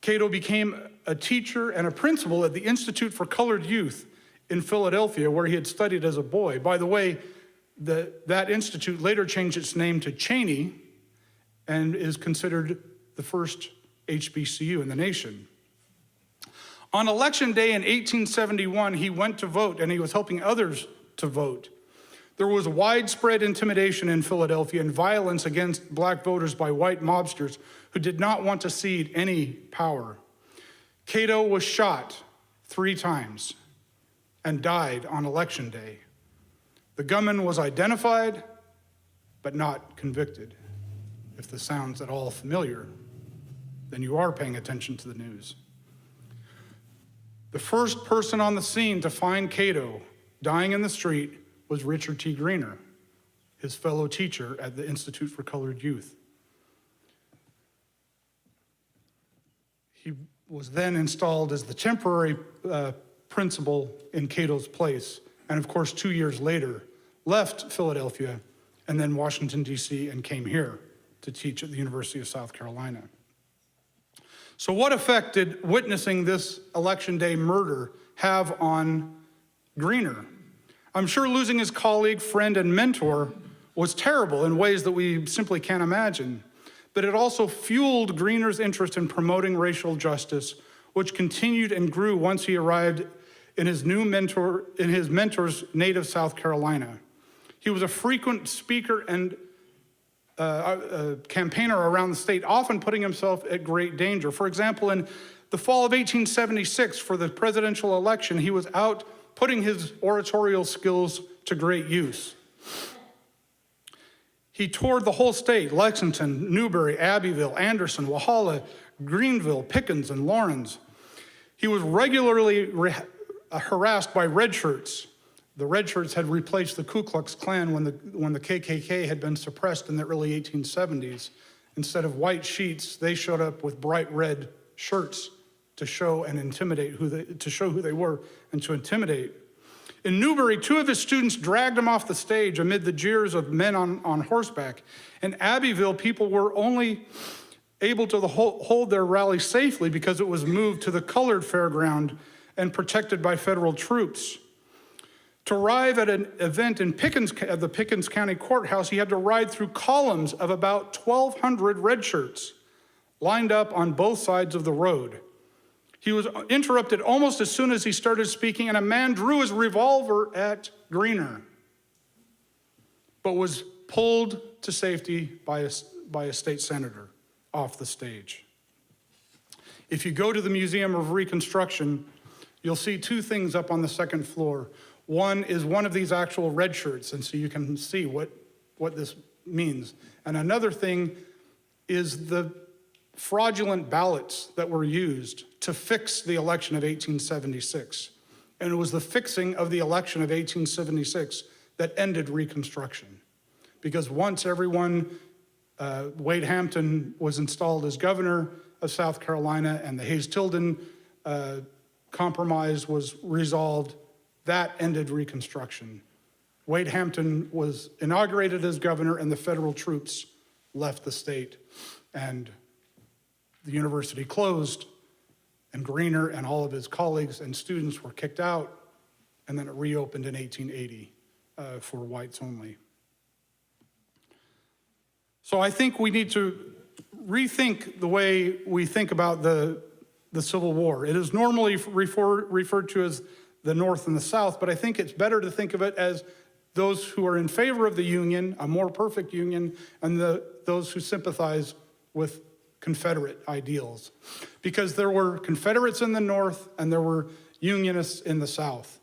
Cato became a teacher and a principal at the Institute for Colored Youth in Philadelphia, where he had studied as a boy. By the way, that institute later changed its name to Cheney and is considered the first HBCU in the nation. On election day in 1871, he went to vote, and he was helping others to vote. There was widespread intimidation in Philadelphia and violence against black voters by white mobsters who did not want to cede any power. Cato was shot 3 times and died on election day. The gunman was identified, but not convicted. If this sounds at all familiar, then you are paying attention to the news. The first person on the scene to find Cato dying in the street was Richard T. Greener, his fellow teacher at the Institute for Colored Youth. He was then installed as the temporary principal in Cato's place, and of course 2 years later left Philadelphia and then Washington, D.C., and came here to teach at the University of South Carolina. So what effect did witnessing this election day murder have on Greener? I'm sure losing his colleague, friend, and mentor was terrible in ways that we simply can't imagine, but it also fueled Greener's interest in promoting racial justice, which continued and grew once he arrived in his mentor's native South Carolina. He was a frequent speaker and campaigner around the state, often putting himself at great danger. For example, in the fall of 1876, for the presidential election, he was out putting his oratorial skills to great use. He toured the whole state: Lexington, Newberry, Abbeville, Anderson, Walhalla, Greenville, Pickens, and Lawrence. He was regularly harassed by red shirts. The red shirts had replaced the Ku Klux Klan when the KKK had been suppressed in the early 1870s. Instead of white sheets, they showed up with bright red shirts to show and intimidate who they were and to intimidate. In Newberry, 2 of his students dragged him off the stage amid the jeers of men on horseback. In Abbeville, people were only able to hold their rally safely because it was moved to the colored fairground and protected by federal troops. To arrive at an event in at the Pickens County Courthouse, he had to ride through columns of about 1,200 red shirts lined up on both sides of the road. He was interrupted almost as soon as he started speaking, and a man drew his revolver at Greener, but was pulled to safety by a state senator off the stage. If you go to the Museum of Reconstruction, you'll see 2 things up on the 2nd floor. One is one of these actual red shirts, and so you can see what this means. And another thing is the fraudulent ballots that were used to fix the election of 1876. And it was the fixing of the election of 1876 that ended Reconstruction. Because once Wade Hampton was installed as governor of South Carolina and the Hayes-Tilden compromise was resolved, that ended Reconstruction. Wade Hampton was inaugurated as governor, and the federal troops left the state, and the university closed, and Greener and all of his colleagues and students were kicked out, and then it reopened in 1880 for whites only. So I think we need to rethink the way we think about the Civil War. It is normally referred to as the North and the South, but I think it's better to think of it as those who are in favor of the Union, a more perfect Union, and those who sympathize with Confederate ideals. Because there were Confederates in the North and there were Unionists in the South.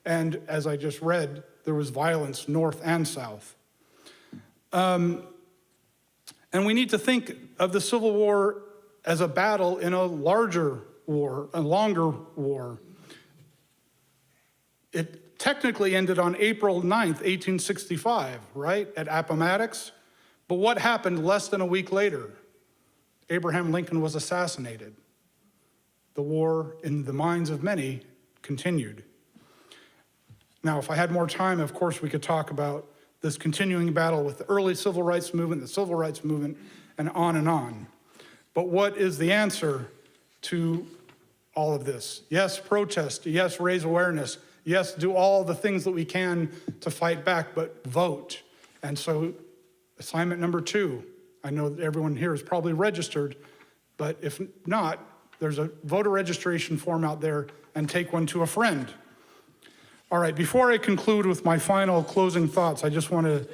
And as I just read, there was violence North and South. And we need to think of the Civil War as a battle in a larger war, a longer war. It technically ended on April 9th, 1865, right, at Appomattox. But what happened less than a week later? Abraham Lincoln was assassinated. The war, in the minds of many, continued. Now, if I had more time, of course, we could talk about this continuing battle with the early civil rights movement, the civil rights movement, and on and on. But what is the answer to all of this? Yes, protest. Yes, raise awareness. Yes, do all the things that we can to fight back, but vote. And so assignment number 2, I know that everyone here is probably registered, but if not, there's a voter registration form out there, and take one to a friend. All right, before I conclude with my final closing thoughts, I just want to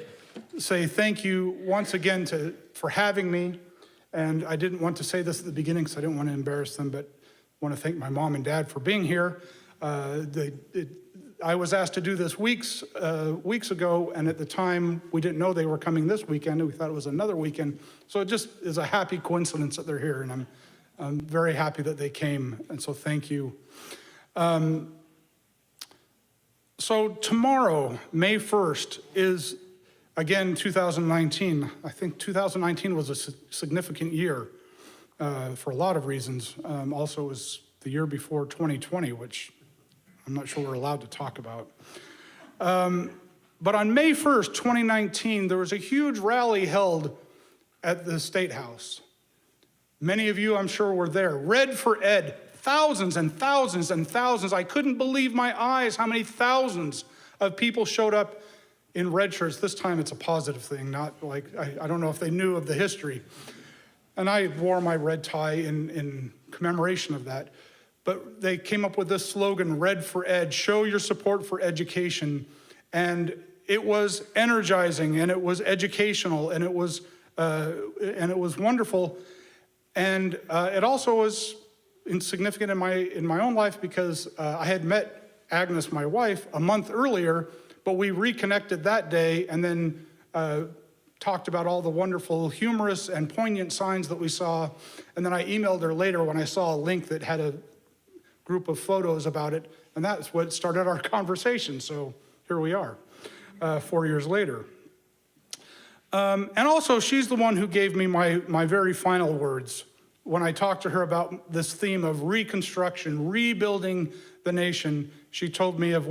say thank you once again for having me. And I didn't want to say this at the beginning because I didn't want to embarrass them, but I want to thank my mom and dad for being here. I was asked to do this weeks ago, and at the time, we didn't know they were coming this weekend, and we thought it was another weekend. So it just is a happy coincidence that they're here, and I'm very happy that they came, and so thank you. So tomorrow, May 1st, is, again, 2019. I think 2019 was a significant year for a lot of reasons. Also, it was the year before 2020, which I'm not sure we're allowed to talk about. But on May 1st, 2019, there was a huge rally held at the State House. Many of you, I'm sure, were there. Red for Ed, thousands and thousands and thousands. I couldn't believe my eyes how many thousands of people showed up in red shirts. This time it's a positive thing, not like, I don't know if they knew of the history. And I wore my red tie in commemoration of that. But they came up with this slogan, Red for Ed, show your support for education. And it was energizing, and it was educational, and it was wonderful. And it also was insignificant in my own life because I had met Agnes, my wife, a month earlier, but we reconnected that day and then talked about all the wonderful, humorous, and poignant signs that we saw. And then I emailed her later when I saw a link that had a group of photos about it, and that's what started our conversation. So here we are, 4 years later. And also, she's the one who gave me my very final words when I talked to her about this theme of reconstruction, rebuilding the nation. She told me of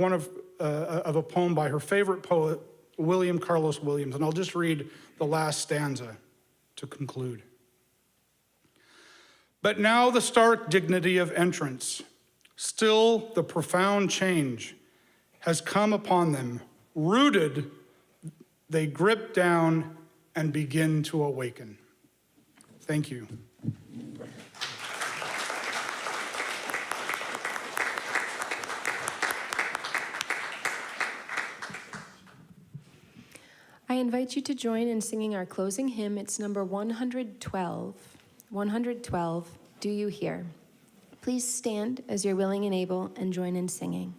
a poem by her favorite poet, William Carlos Williams, and I'll just read the last stanza to conclude. But now the stark dignity of entrance, still the profound change has come upon them. Rooted, they grip down and begin to awaken. Thank you. I invite you to join in singing our closing hymn. It's number 112. 112, Do You Hear? Please stand as you're willing and able and join in singing.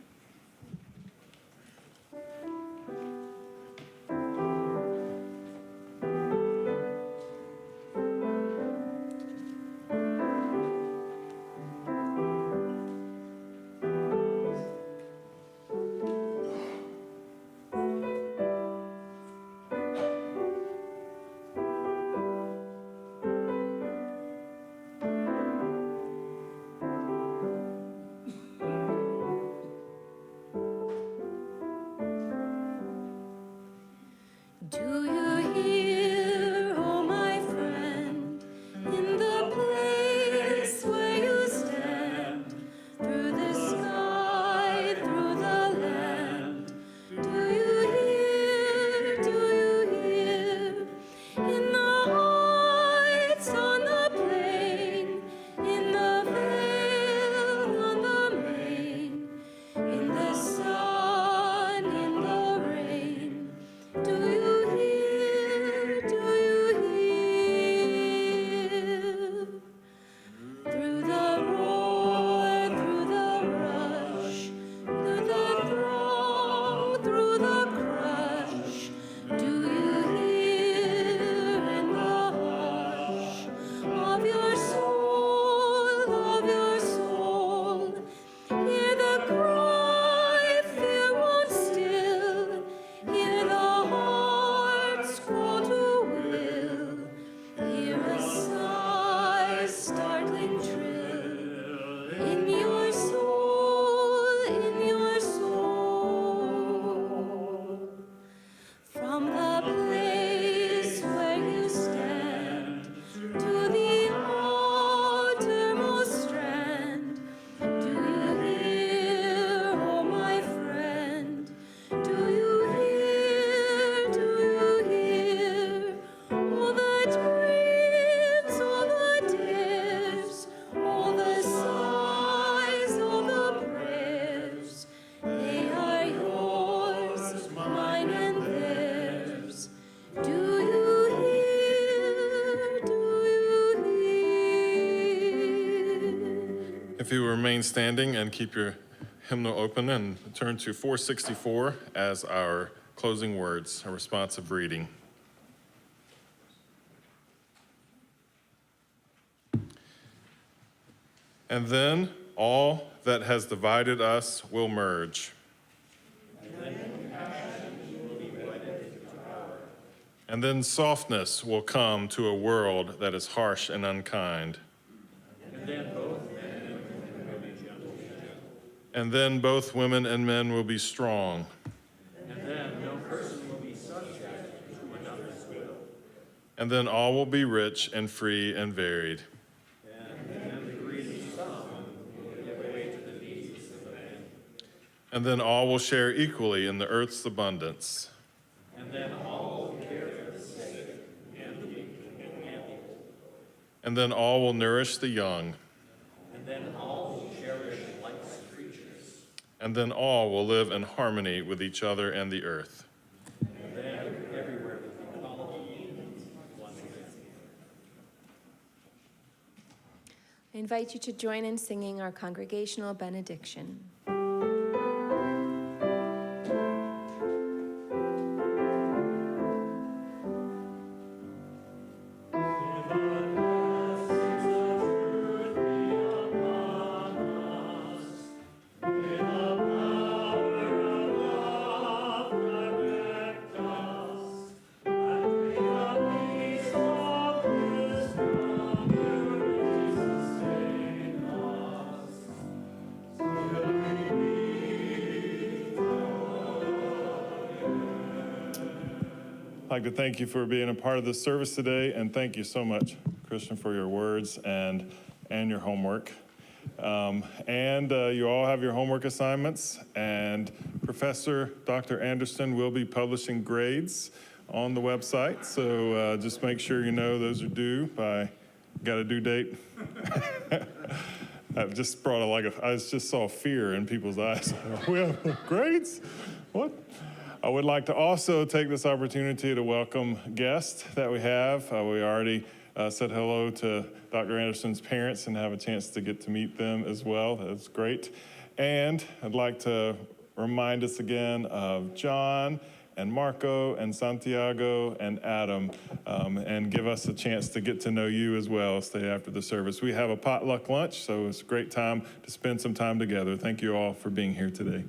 If you will remain standing and keep your hymnal open and turn to 464 as our closing words, a responsive reading. And then all that has divided us will merge. And then softness will come to a world that is harsh and unkind. And then both women and men will be strong. And then no person will be subject to another's will. And then all will be rich and free and varied. And then the greedy some will give way to the needs of the man. And then all will share equally in the earth's abundance. And then all will care for the sick and the weak and the old. And then all will nourish the young. And then all will cherish life's creatures. And then all will live in harmony with each other and the earth. And then everywhere will be quality one man. I invite you to join in singing our congregational benediction. I'd like to thank you for being a part of this service today, and thank you so much, Christian, for your words and your homework. You all have your homework assignments, and Professor Dr. Anderson will be publishing grades on the website, so just make sure you know those are due by, got a due date? I've just brought I just saw fear in people's eyes. We have grades? What? I would like to also take this opportunity to welcome guests that we have. We already said hello to Dr. Anderson's parents and have a chance to get to meet them as well. That's great. And I'd like to remind us again of John and Marco and Santiago and Adam, and give us a chance to get to know you as well. Stay after the service. We have a potluck lunch, so it's a great time to spend some time together. Thank you all for being here today.